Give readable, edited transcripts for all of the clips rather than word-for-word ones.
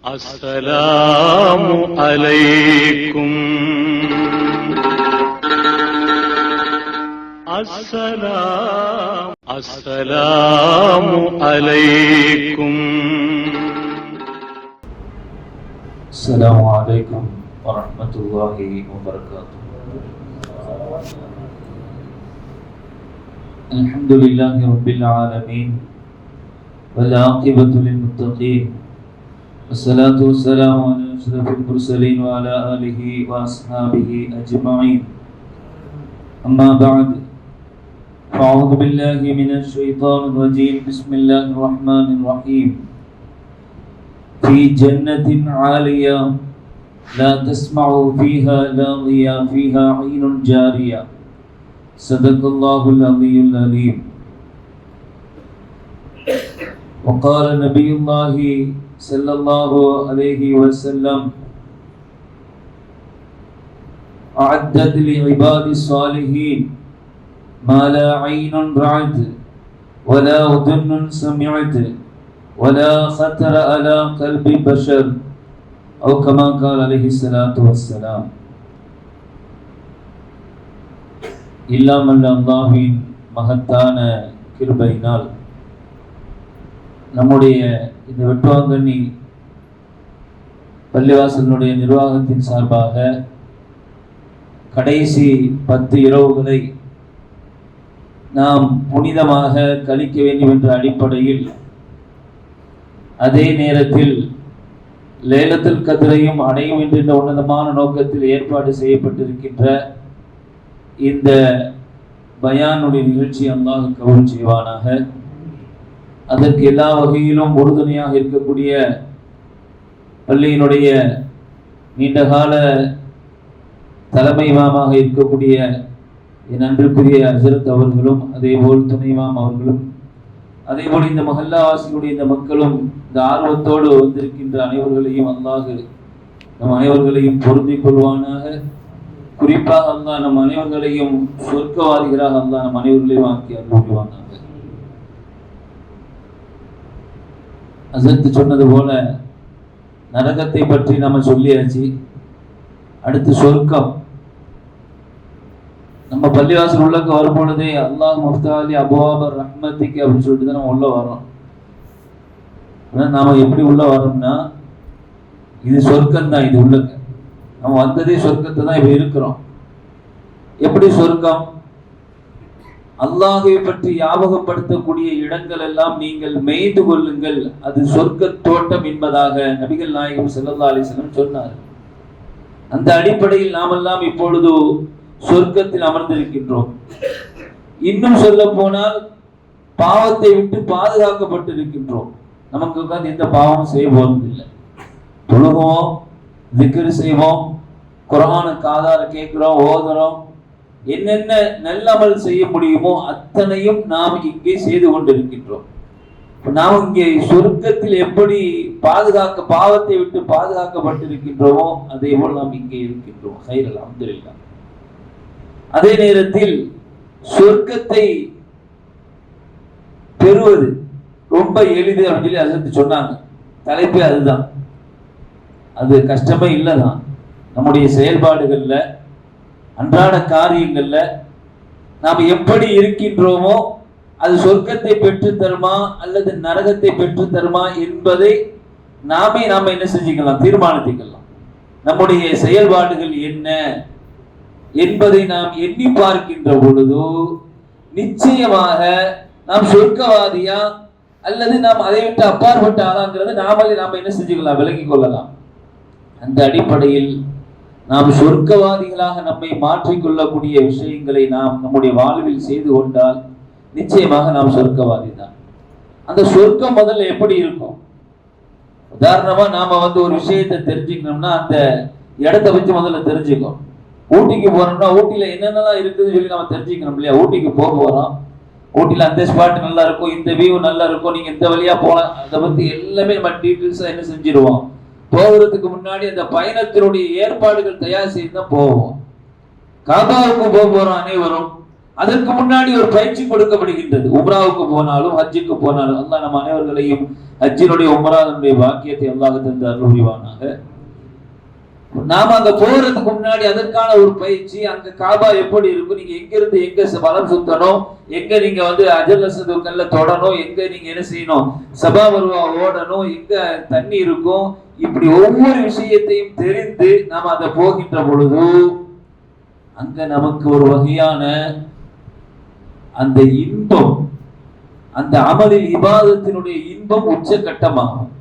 அஸ்ஸலாமு அலைக்கும். அஸ்ஸலாமு அலைக்கும். அஸ்ஸலாமு அலைக்கும் வரஹ்மத்துல்லாஹி வபரகாத்துஹு. அல்ஹம்துலில்லாஹி ரப்பில் ஆலமீன் வல் ஆகிபத்து லில் முத்தகீன். والصلاة والسلام على أشرف المرسلين وعلى آله وأصحابه أجمعين. أما بعد، فأعوذ بالله من الشيطان الرجيم. بسم الله الرحمن الرحيم. في جنة عالية لا تسمع فيها لاغية فيها عين جارية. صدق الله العلي العليم. وقال نبي الله صلى الله عليه وسلم: أعدت لعباد الصالحين ما لا عين رأت ولا أذن سمعت ولا خطر على قلب بشر، أو كما قال عليه الصلاة والسلام. இல்லாமல் அல்லாஹ்வின் மகத்தான கிருபையினால் நம்முடைய இந்த வெட்டுவாங்கண்ணி பள்ளிவாசலினுடைய நிர்வாகத்தின் சார்பாக கடைசி 10 இரவுகளை நாம் புனிதமாக கழிக்க வேண்டும் என்ற அடிப்படையில், அதே நேரத்தில் லைலத்துல் கத்ரையும் அடையும் என்ற உன்னதமான நோக்கத்தில் ஏற்பாடு செய்யப்பட்டிருக்கின்ற இந்த பயானுடைய நிகழ்ச்சி அல்லாஹ் கபூல் செய்வானாக. அதற்கு எல்லா வகையிலும் உறுதுணையாக இருக்கக்கூடிய பள்ளியினுடைய நீண்டகால தலைமை இமாமாக இருக்கக்கூடிய என் அன்பிற்குரிய ஹஜ்ரத் அவர்களும், அதேபோல் துணை இமாம் அவர்களும், அதேபோல் இந்த மஹல்லாவாசிகளுடைய இந்த மக்களும், இந்த ஆர்வத்தோடு வந்திருக்கின்ற அனைவர்களையும் அல்லாஹ் நம் அனைவர்களையும் பொருந்திக் கொள்வானாக. குறிப்பாக அல்லாஹ் நம் அனைவர்களையும் சொர்க்கவாதிகளாக அல்லாஹ் நம் அனைவர்களையும் ஆக்கி அருள்வானாக. ஹஸரத் சொன்னது போல நரகத்தை பற்றி நம்ம சொல்லியாச்சு. அடுத்து சொர்க்கம். நம்ம பள்ளிவாசல் உள்ளக்கு வரும் பொழுதே அல்லாஹ் முஃப்தாலி அபுவாபர் ரஹ்மத்திக்கு அப்படின்னு சொல்லிட்டு தான் நம்ம உள்ள வரோம். நாம எப்படி உள்ள வரோம்னா, இது சொர்க்கம் தான். இது உள்ளக்க நம்ம வந்ததே சொர்க்கத்தை தான் இப்ப இருக்கிறோம். எப்படி சொர்க்கம்? அல்லாஹை பற்றி ஞாபகப்படுத்தக்கூடிய இடங்கள் எல்லாம் நீங்கள் மேய்ந்து கொள்ளுங்கள், அது சொர்க்க தோட்டம் என்பதாக நபிகள் நாயகம் ஸல்லல்லாஹு அலைஹி வஸல்லம் சொன்னார். அந்த அடிப்படையில் நாமெல்லாம் இப்பொழுது சொர்க்கத்தில் அமர்ந்திருக்கின்றோம். இன்னும் சொல்ல போனால் பாவத்தை விட்டு பாதுகாக்கப்பட்டிருக்கின்றோம். நமக்கு உட்கார்ந்து எந்த பாவமும் செய்ய போவதில்லை. தொழுவோம், திக்ர் செய்வோம், குர்ஆனை காதால கேட்கிறோம், ஓதுறோம், என்னென்ன நல்லமல் செய்ய முடியுமோ அத்தனையும் நாம் இங்கே செய்து கொண்டிருக்கின்றோம். நாம் இங்கே சொர்க்கத்தில் எப்படி பாவத்தை விட்டு பாதுகாக்கப்பட்டிருக்கின்றோமோ அதே போல் நாம் இங்கே இருக்கின்றோம். ஹைரல் அல்ஹம்துலில்லாஹ். அதே நேரத்தில் சொர்க்கத்தை பெறுவது ரொம்ப எளிது அப்படின்னு சொல்லி ஹஸரத் சொன்னாங்க. தலைப்பே அதுதான். அது கஷ்டமே இல்லைதான். நம்முடைய செயல்பாடுகள்ல, அன்றாட காரியங்கள்ல நாம் எப்படி இருக்கின்றோமோ அது சொர்க்கத்தை பெற்று தருமா அல்லது நரகத்தை பெற்று தருமா என்பதை நாம என்ன செஞ்சுக்கலாம், தீர்மானித்துக்கலாம். நம்முடைய செயல்பாடுகள் என்ன என்பதை நாம் எண்ணி பார்க்கின்ற பொழுது நிச்சயமாக நாம் சொர்க்கவாதியா அல்லது நாம் அதை விட்டு அப்பாற்பட்ட ஆளாங்கிறது நாம என்ன செஞ்சுக்கலாம், விளங்கிக் கொள்ளலாம். அந்த அடிப்படையில் நாம் சொர்க்கவாதிகளாக நம்மை மாற்றிக்கொள்ளக்கூடிய விஷயங்களை நாம் நம்முடைய வாழ்வில் செய்து கொண்டால் நிச்சயமாக நாம் சொர்க்கவாதி தான். அந்த சொர்க்கம் முதல்ல எப்படி இருக்கும்? உதாரணமா நாம ஒரு விஷயத்தை தெரிஞ்சுக்கணும்னா அந்த இடத்தை வச்சு முதல்ல தெரிஞ்சுக்கணும். ஊட்டிக்கு போறோம்னா ஊட்டியில என்னென்னலாம் இருக்குதுன்னு சொல்லி நம்ம தெரிஞ்சுக்கணும் இல்லையா? ஊட்டிக்கு போறோம், ஊட்டியில அந்த ஸ்பாட் நல்லா இருக்கும், இந்த வியூ நல்லா இருக்கும், நீங்க இந்த வழியா போலாம், அதை பத்தி எல்லாமே நம்ம டீட்டெயில்ஸா என்ன செஞ்சிருவோம். போகிறதுக்கு முன்னாடி அந்த பயணத்தினுடைய ஏற்பாடுகள் தயார் செய்து தான் போவோம். காபாவுக்கு போறோம் அனைவரும். அதற்கு முன்னாடி ஒரு பயிற்சி கொடுக்கப்படுகின்றது. உம்ராவுக்கு போனாலும் ஹஜ்ஜுக்கு போனாலும் அல்லாஹ் நம் அனைவர்களையும் ஹஜ்ஜினுடைய உம்ராவுடைய பாக்கியத்தை அல்லாஹ் தந்து அருள் புரிவானாக. நாம அங்க போறதுக்கு முன்னாடி அதற்கான ஒரு பயிற்சி, அங்க காபா எப்படி இருக்கும், நீங்க எங்க இருந்து எங்க வலம் சுத்தணும், எங்க நீங்க அஜல் அஸ்வதுக்கல்ல தொடணும், எங்க நீங்க என்ன செய்யணும், சபா மர்வா ஓடணும், எங்க தண்ணி இருக்கும், இப்படி ஒவ்வொரு விஷயத்தையும் தெரிந்து நாம அதை போகின்ற பொழுது அங்க நமக்கு ஒரு வகையான அந்த இன்பம், அந்த அமலில் இபாதத்தினுடைய இன்பம் உச்சகட்டமாகும்.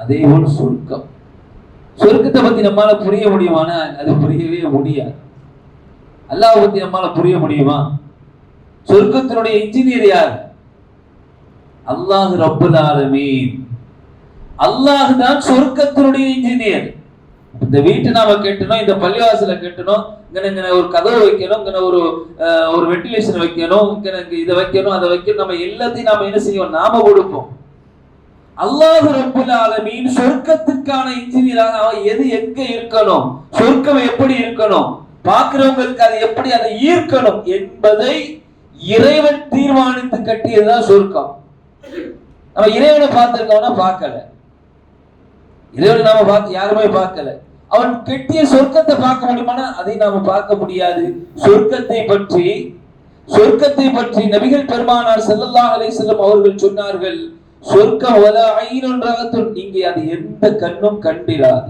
அதே போல் சொர்க்கம், சொர்க்கத்தை பத்தி நம்மால புரிய முடியுமானா அது புரியவே முடியாது. அல்லாஹ் பத்தி நம்மால புரிய முடியுமா? சொர்க்கத்தினுடைய இன்ஜினியர் யார்? அல்லாஹ் ரப்பல் ஆலமீன். அல்லாஹ் தான் சொர்க்கத்தினுடைய இன்ஜினியர். இந்த வீட்டை நாம கட்டணும், இந்த பள்ளிவாசலை கட்டணும், இங்க ஒரு கதவு வைக்கணும், இங்க ஒரு வென்டிலேஷன் வைக்கணும், இங்க இதை வைக்கணும், அதை வைக்கணும், நம்ம எல்லாத்தையும் நாம என்ன செய்வோம், நாம கொடுப்போம். அல்லாஹ் ரப்பல் ஆலமீன் சொர்க்கத்துக்கான இன்ஜினியராக எது எங்க இருக்கணும், சொர்க்கம் எப்படி இருக்கணும், பார்க்கிறவங்களுக்கு அது எப்படி அதை ஈர்க்கணும் என்பதை இறைவன் தீர்மானித்து கட்டியதுதான் சொர்க்கம். நம்ம இறைவனை பார்த்திருக்கோம்னா பார்க்கல, இறைவனை நாம பார்த்து யாருமே பார்க்கல. அவன் கட்டிய சொர்க்கத்தை பார்க்க முடியுமானா அதை நாம பார்க்க முடியாது. சொர்க்கத்தை பற்றி நபிகள் பெருமானார் ஸல்லல்லாஹு அலைஹி வஸல்லம் அவர்கள் சொன்னார்கள், சொர்க்கம் வலா ஐனுன் ரஅத்துன், நீங்க அது எந்த கண்ணும் கண்டிராத,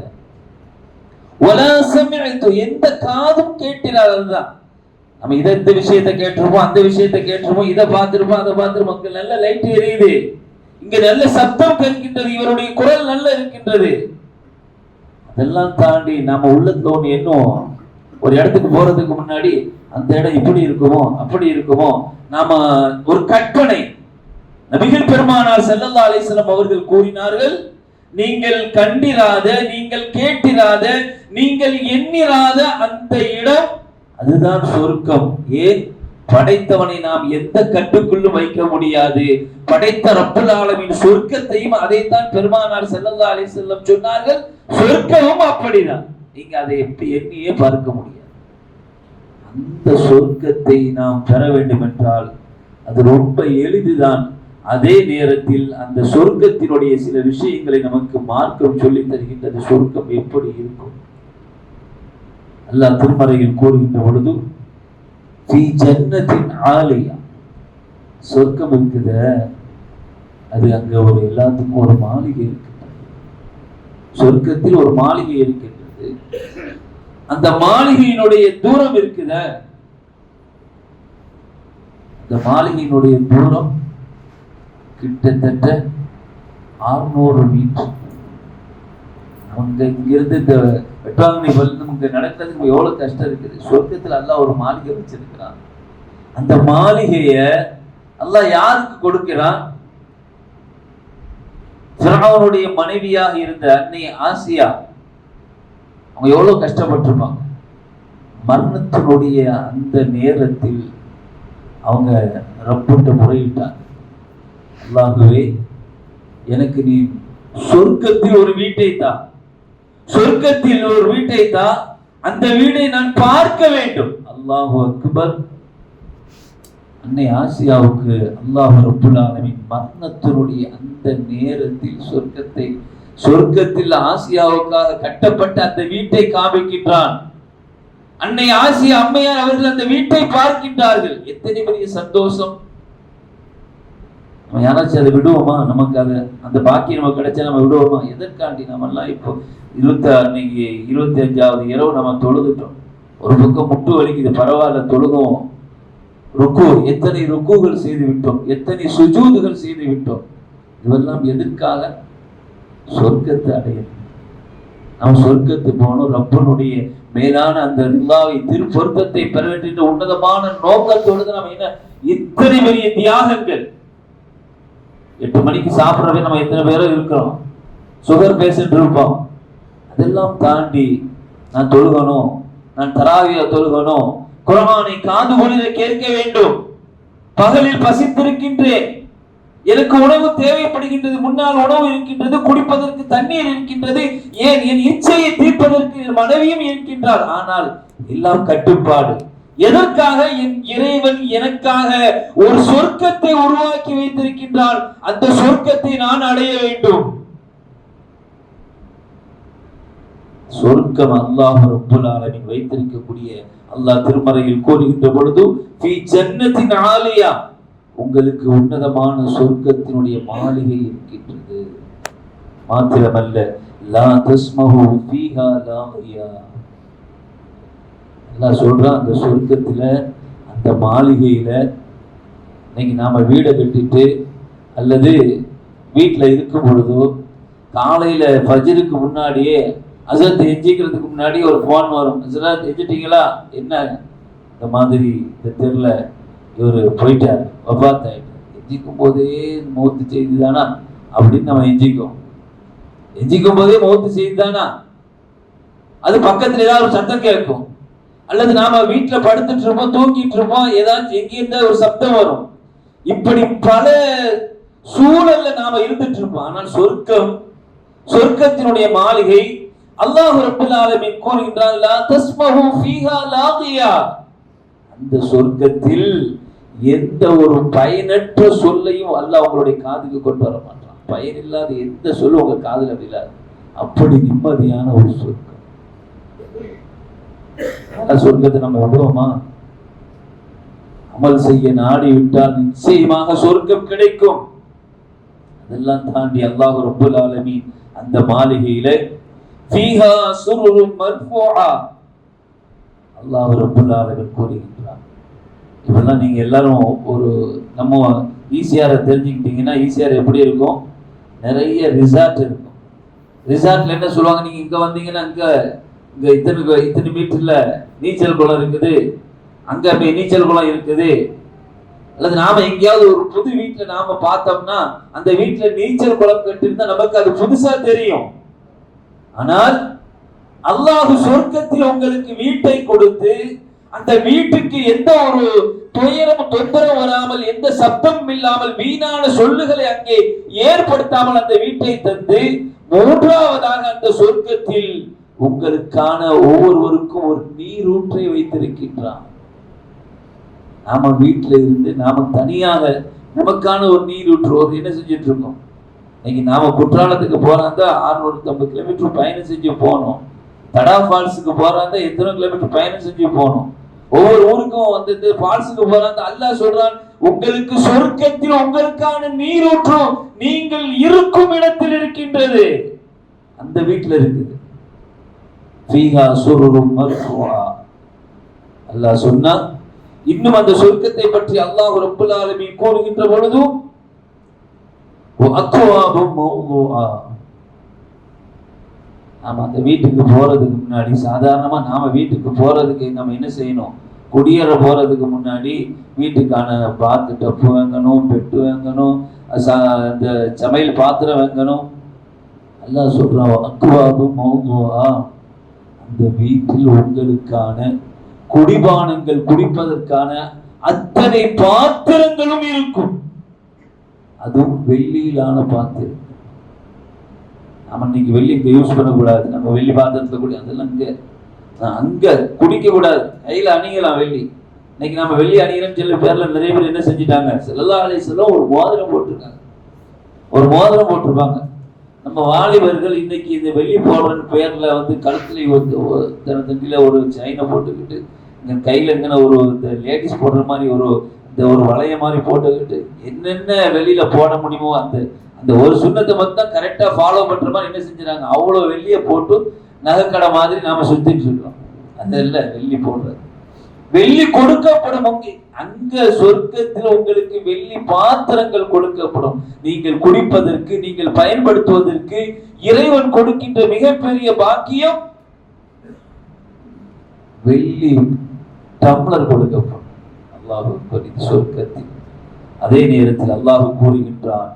வலா சமிஅத்து, எந்த காதும் கேட்டிராததான். நம்ம இந்த விஷயத்தை கேட்டிருப்போம், அந்த விஷயத்தை கேட்டிருப்போம், இதை பார்த்திருப்போம், அதை பார்த்திருப்போம், அங்க நல்ல லைட் எரியுது, இங்க நல்ல சத்தம் கேட்கின்றது, இவருடைய குரல் நல்ல இருக்கின்றது. அதெல்லாம் தாண்டி நாம உள்ளத்துல ஒண்ணு எண்ணுவோம், ஒரு இடத்துக்கு போறதுக்கு முன்னாடி அந்த இடம் இப்படி இருக்குமோ அப்படி இருக்குமோ, நாம ஒரு கற்பனை. நபிகள் பெருமானார் ஸல்லல்லாஹு அலைஹி வஸல்லம் அவர்கள் கூறினார்கள், நீங்கள் கண்டிராத, நீங்கள் கேட்டிராத, நீங்கள் எண்ணிராத அந்த இடம் அதுதான் சொர்க்கம். ஏன்? படைத்தவனை நாம் எந்த கட்டுக்குள்ளும் வைக்க முடியாது. படைத்த ரப்பல் ஆலமீன் சொர்க்கத்தையும் அதைத்தான் பெருமானார் ஸல்லல்லாஹு அலைஹி வஸல்லம் சொன்னார்கள், சொர்க்கமும் அப்படிதான், நீங்க அதை எப்படி எண்ணியே பார்க்க முடியாது. அந்த சொர்க்கத்தை நாம் பெற வேண்டும் என்றால் அது ரொம்ப எளிதுதான். அதே நேரத்தில் அந்த சொர்க்கத்தினுடைய சில விஷயங்களை நமக்கு மார்க்கம் சொல்லி தருகின்றது. சொர்க்கம் எப்படி இருக்கும்? அல்லாஹ் திருமறையில் கூறுகின்ற பொழுது, ஃபீ ஜன்னத்தின் ஆலியா, சொர்க்கம் இருக்குது, அது அங்க ஒரு எல்லாத்துக்கும் ஒரு மாளிகை இருக்கின்றது. சொர்க்கத்தில் ஒரு மாளிகை இருக்கின்றது. அந்த மாளிகையினுடைய தூரம் இருக்குத, அந்த மாளிகையினுடைய தூரம் கிட்டத்தட்ட 600 மீட்டர். அவங்க இங்கிருந்து இந்த வெட்டாங்கனி நமக்கு நடக்கிறதுக்கு எவ்வளவு கஷ்டம் இருக்குது. சொர்க்கத்தில் அல்லாஹ் ஒரு மாளிகை வச்சிருக்கிறான். அந்த மாளிகைய அல்லாஹ் யாருக்கு கொடுக்கிறான்? ஃபிரௌனுடைய மனைவியாக இருந்த அன்னை ஆசியா, அவங்க எவ்வளவு கஷ்டப்பட்டிருப்பாங்க. மரணத்தினுடைய அந்த நேரத்தில் அவங்க ரப்பிட்ட முறையிட்டாங்க, அல்லாஹ்வே எனக்கு நீ சொர்க்கத்தில் ஒரு வீட்டை தா, சொர்க்கத்தில் ஒரு வீட்டை தா, அந்த வீடை நான் பார்க்க வேண்டும். அல்லாஹு அக்பர். அன்னை ஆசியாவுக்கு அல்லாஹ் ரப்பல் ஆலமீன் மரணத்தினுடைய அந்த நேரத்தில் சொர்க்கத்தில் ஆசியாவுக்காக கட்டப்பட்ட அந்த வீட்டை காமிக்கின்றான். அன்னை ஆசியா அம்மையார் அவர்கள் அந்த வீட்டை பார்க்கின்றார்கள். எத்தனை பெரிய சந்தோஷம்! நம்ம யாராச்சும் அதை விடுவோமா? நமக்கு அந்த பாக்கி நமக்கு கிடைச்சா நம்ம விடுவோமா? எதற்காண்டி நம்ம எல்லாம் இப்போ 25வது இரவு நம்ம தொழுதுட்டோம். ஒரு பக்கம் முட்டு வலிக்குது, பரவாயில்ல தொழுகும். ருக்கு, எத்தனை ருக்குகள் செய்து விட்டோம், எத்தனை சுஜூதுகள் செய்து விட்டோம். இதெல்லாம் எதற்காக? சொர்க்கத்தை அடையணும். நாம் சொர்க்கத்து போனோம், ரப்பனுடைய மேலான அந்த ரில்லாவை திருப்பொருத்தத்தை பெற வேண்டிய உன்னதமான நோக்கத்தோடு நம்ம என்ன இத்தனை பெரிய தியாகங்கள். 8 மணிக்கு சாப்பிடறவே நம்ம எத்தனை பேரும் இருக்கிறோம், சுகர் பேஷண்ட் இருப்போம். அதெல்லாம் தாண்டி நான் தொழுகணும், நான் தராவிய தொழுகணும், குர்ஆனை காது பொழித கேட்க வேண்டும், பகலில் பசித்திருக்கின்றேன், எனக்கு உணவு தேவைப்படுகின்றது, முன்னால் உணவு இருக்கின்றது, குடிப்பதற்கு தண்ணீர் இருக்கின்றது, ஏன் என் இச்சையை தீர்ப்பதற்கு மனைவியும் இருக்கின்றார். ஆனால் எல்லாம் கட்டுப்பாடு. எதற்காக? என் இறைவன் எனக்காக ஒரு சொர்க்கத்தை உருவாக்கி வைத்திருக்கின்றான், அந்த சொர்க்கத்தை நான் அடைய வேண்டும். சொர்க்கம் அல்லாஹ் ரப்பல் ஆலமீன் வைத்திருக்கக்கூடிய, அல்லாஹ் திருமறையில் கூறுகின்ற பொழுது ஃபீ ஜன்னத்தின் ஆலியா, உங்களுக்கு உன்னதமான சொர்க்கத்தினுடைய மாளிகை இருக்கின்றது. மாத்திரமல்ல, லா தஸ்மஹு ஃபீஹா லாகியா, அல்லாஹ் சொல்றான் அந்த சொர்க்கத்துல, அந்த மாளிகையில இன்னைக்கு நாம வீடை கட்டிட்டு அல்லது வீட்டுல இருக்கும் பொழுதோ காலையில ஃபஜ்ருக்கு முன்னாடியே அசத் எஞ்சிக்கிறதுக்கு முன்னாடி ஒரு போன் வரும், அசரத் எஞ்சிட்டீங்களா, என்ன இந்த மாதிரி இந்த தெருல இவர் போயிட்டார், வஃபாத் ஆயிட்டார், எஞ்சிக்கும் போதே மௌத்து செய்தி தானா அப்படின்னு நம்ம எஞ்சிக்கும் போதே மௌத்து செய்தி தானா. அது பக்கத்துல ஏதாவது ஒரு சத்தம் கேட்கும், அல்லது நாம வீட்டுல படுத்துட்டு இருப்போம், தூங்கிட்டு இருப்போம், ஏதாச்சும் எங்க இருந்தா ஒரு சப்தம் வரும். இப்படி பல சூழல்ல நாம இருந்துட்டு இருப்போம். ஆனால் சொர்க்கத்தினுடைய மாளிகை அல்லாஹ் ரப்பல் ஆலமீன் கூறுகின்றான், லா தஸ்மஹு ஃபீஹா லாகியா, அந்த சொர்க்கத்தில் எந்த ஒரு பயனற்ற சொல்லையும் அல்லாஹ் உங்களுடைய காதுக்கு கொண்டு வர மாட்டான். பயனில்லாத எந்த சொல்லும் உங்க காதுல விழாது. அப்படி நிம்மதியான ஒரு சொர்க்கம். சொர்க்கத்தை நம்ம விடுவோமா? அமல் செய்ய நாடி விட்டால் நிச்சயமாக சொர்க்கம் கிடைக்கும். அதெல்லாம் தாண்டி அல்லாஹ் ரப்பல் ஆலமீன் அந்த மாளிகையில ஃபீஹா சுருரும் மர்ஃபூஆ, அல்லாஹ் ரப்பல் ஆலமீன் கூறுகின்றான். இதெல்லாம் நீங்க எல்லாரும் ஒரு நம்ம ஈசிஆரை தெரிஞ்சுக்கிட்டீங்கன்னா, ஈசிஆர் எப்படி இருக்கும்? நிறைய ரிசார்ட் இருக்கும். ரிசார்ட்ல என்ன சொல்லுவாங்க, நீங்க இங்க வந்தீங்கன்னா இங்க இத்தனை மீட்டர்ல நீச்சல் குளம் இருக்குது, அங்க நீச்சல் குளம் இருக்குது. அல்லது நாம எங்கேயாவது ஒரு புது வீட்டுல நாம பார்த்தோம்னா அந்த வீட்டுல நீச்சல் குளம் கட்டிருந்தா நமக்கு அது புதுசா தெரியும். ஆனால் அல்லாஹ் சொர்க்கத்தில் உங்களுக்கு வீட்டை கொடுத்து, அந்த வீட்டுக்கு எந்த ஒரு துயரமும் தொந்தரவு வராமல், எந்த சப்தமும் இல்லாமல், வீணான சொல்லுகளை அங்கே ஏற்படுத்தாமல் அந்த வீட்டை தந்து, மூன்றாவதாக அந்த சொர்க்கத்தில் உங்களுக்கான ஒவ்வொருவருக்கும் ஒரு நீரூற்றை வைத்திருக்கின்றான். நாம வீட்டுல இருந்து நாம தனியாக நமக்கான ஒரு நீரூற்று ஒரு என்ன செஞ்சுட்டு இருக்கோம். இன்னைக்கு நாம குற்றாலத்துக்கு போறாந்தா 650 கிலோமீட்டர் பயணம் செஞ்சு போனோம். தடா ஃபால்ஸுக்கு போறாந்தா எத்தனை கிலோமீட்டர் பயணம் செஞ்சு போனோம். ஒவ்வொரு ஊருக்கும் வந்து ஃபால்ஸுக்கு போறாந்தா அல்லாஹ் சொல்றான், உங்களுக்கு சொர்க்கத்தில் உங்களுக்கான நீரூற்றும் நீங்கள் இருக்கும் இடத்தில் இருக்கின்றது, அந்த வீட்டுல இருக்குது. ஃபீஹா சுருரும் மர்ஃபூஆ, அல்லாஹ் சொன்னா. இன்னும் அந்த சொர்க்கத்தை பற்றி அல்லாஹ் ரப்பல் ஆலமீன் கூறுகின்ற பொழுது வஅக்வாபும் மௌதுஆ, நாம அந்த வீட்டுக்கு போறதுக்கு முன்னாடி சாதாரணமா நாம வீட்டுக்கு போறதுக்கு நம்ம என்ன செய்யணும்? குடியேற போறதுக்கு முன்னாடி வீட்டுக்கான பாத்து டப்பு வாங்கணும், பெட்டு வாங்கணும், அந்த சமையல் பாத்திரம் வாங்கணும். அல்லாஹ் சொல்றான் வஅக்வாபும் மௌதுஆ, அந்த வீட்டில் உங்களுக்கான குடிபானங்கள் குடிப்பதற்கான அத்தனை பாத்திரங்களும் இருக்கும். அதுவும் வெள்ளியிலான பாத்திரம். நம்ம இன்னைக்கு வெள்ளி இங்க யூஸ் பண்ணக்கூடாது, நம்ம வெள்ளி பாத்திரத்துல கூட அதெல்லாம் அங்க குடிக்க கூடாது, கையில அணியலாம் வெள்ளி. இன்னைக்கு நம்ம வெள்ளி அணிகிறோம் சில பேர்ல நிறைய பேர் என்ன செஞ்சுட்டாங்க, ஸல்லல்லாஹு அலைஹி வஸல்லம் ஒரு மோதிரம் போட்டிருக்காங்க, ஒரு மோதிரம் போட்டிருப்பாங்க. நம்ம வாலிபர்கள் இன்னைக்கு இந்த வெள்ளி போடுற பேர்ல வந்து கழுத்துல தங்கில ஒரு செயினை போட்டுக்கிட்டு, இங்க கையில எங்கன ஒரு இந்த லேடிஸ் போடுற மாதிரி ஒரு வளைய மாதிரி போட்டுக்கிட்டு என்னென்ன வெளியில போட முடியுமோ அந்த அந்த ஒரு சுண்ணத்தை மட்டும் கரெக்டா ஃபாலோ பண்ற மாதிரி என்ன செஞ்சுறாங்க, அவ்வளவு வெள்ளிய போட்டு நகைக்கடை மாதிரி நாம சுத்திட்டு இருக்கோம். அந்த இல்ல வெள்ளி போடுறது, வெள்ளி கொடுக்கப்படும். அங்க சொர்க்கத்தில் உங்களுக்கு வெள்ளி பாத்திரங்கள் கொடுக்கப்படும். நீங்கள் குடிப்பதற்கு, நீங்கள் பயன்படுத்துவதற்கு இறைவன் கொடுக்கின்ற மிகப்பெரிய பாக்கியம் வெள்ளி டம்ளர் கொடுக்கப்படும். அல்லாஹ் சொர்க்கத்தில். அதே நேரத்தில் அல்லாஹ் கூறுகின்றான்,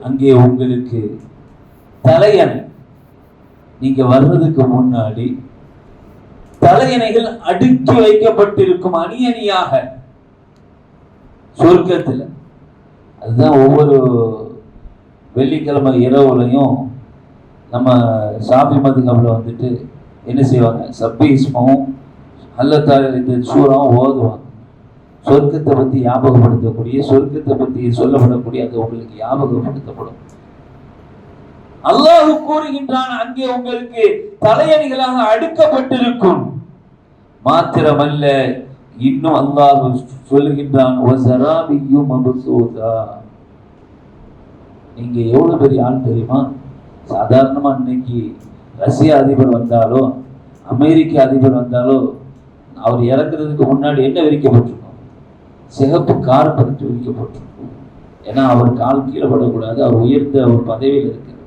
அங்கே உங்களுக்கு தலையணை, நீங்க வர்றதுக்கு முன்னாடி தலையணைகள் அடுக்கி வைக்கப்பட்டிருக்கும் அணி அணியாக சொர்க்கத்தில். அதுதான் ஒவ்வொரு வெள்ளிக்கிழமை இரவுலையும் நம்ம ஷாஃபி மதுஹப்ல வந்துட்டு என்ன செய்வாங்க, சப்பி இஸ்மாவும் அல்லத்தால் இந்த சூறாவும் ஓதுவாங்க. சொர்க்கத்தை பற்றி ஞாபகப்படுத்தக்கூடிய, சொர்க்கத்தை பற்றி சொல்லப்படக்கூடிய அது உங்களுக்கு ஞாபகப்படுத்தப்படும். அல்லாஹ் கூறுகின்றான், அங்கே உங்களுக்கு தலையணிகளாக அடுக்கப்பட்டிருக்கும். மாத்திரமல்ல, இன்னும் அல்லாஹ் சொல்லுகின்றான், நீங்க எவ்வளவு பெரிய ஆள் தெரியுமா? சாதாரணமா இன்னைக்கு ரஷ்ய அதிபர் வந்தாலோ அமெரிக்க அதிபர் வந்தாலோ அவர் இறக்குறதுக்கு முன்னாடி என்ன விரிக்கப்பட்டிருக்கும்? சிகப்பு கார்பெட் விரிக்கப்பட்டிருக்கும். ஏன்னா அவர் கால் கீழே படக்கூடாது, அவர் உயர்ந்த ஒரு பதவியில் இருக்கிறார்.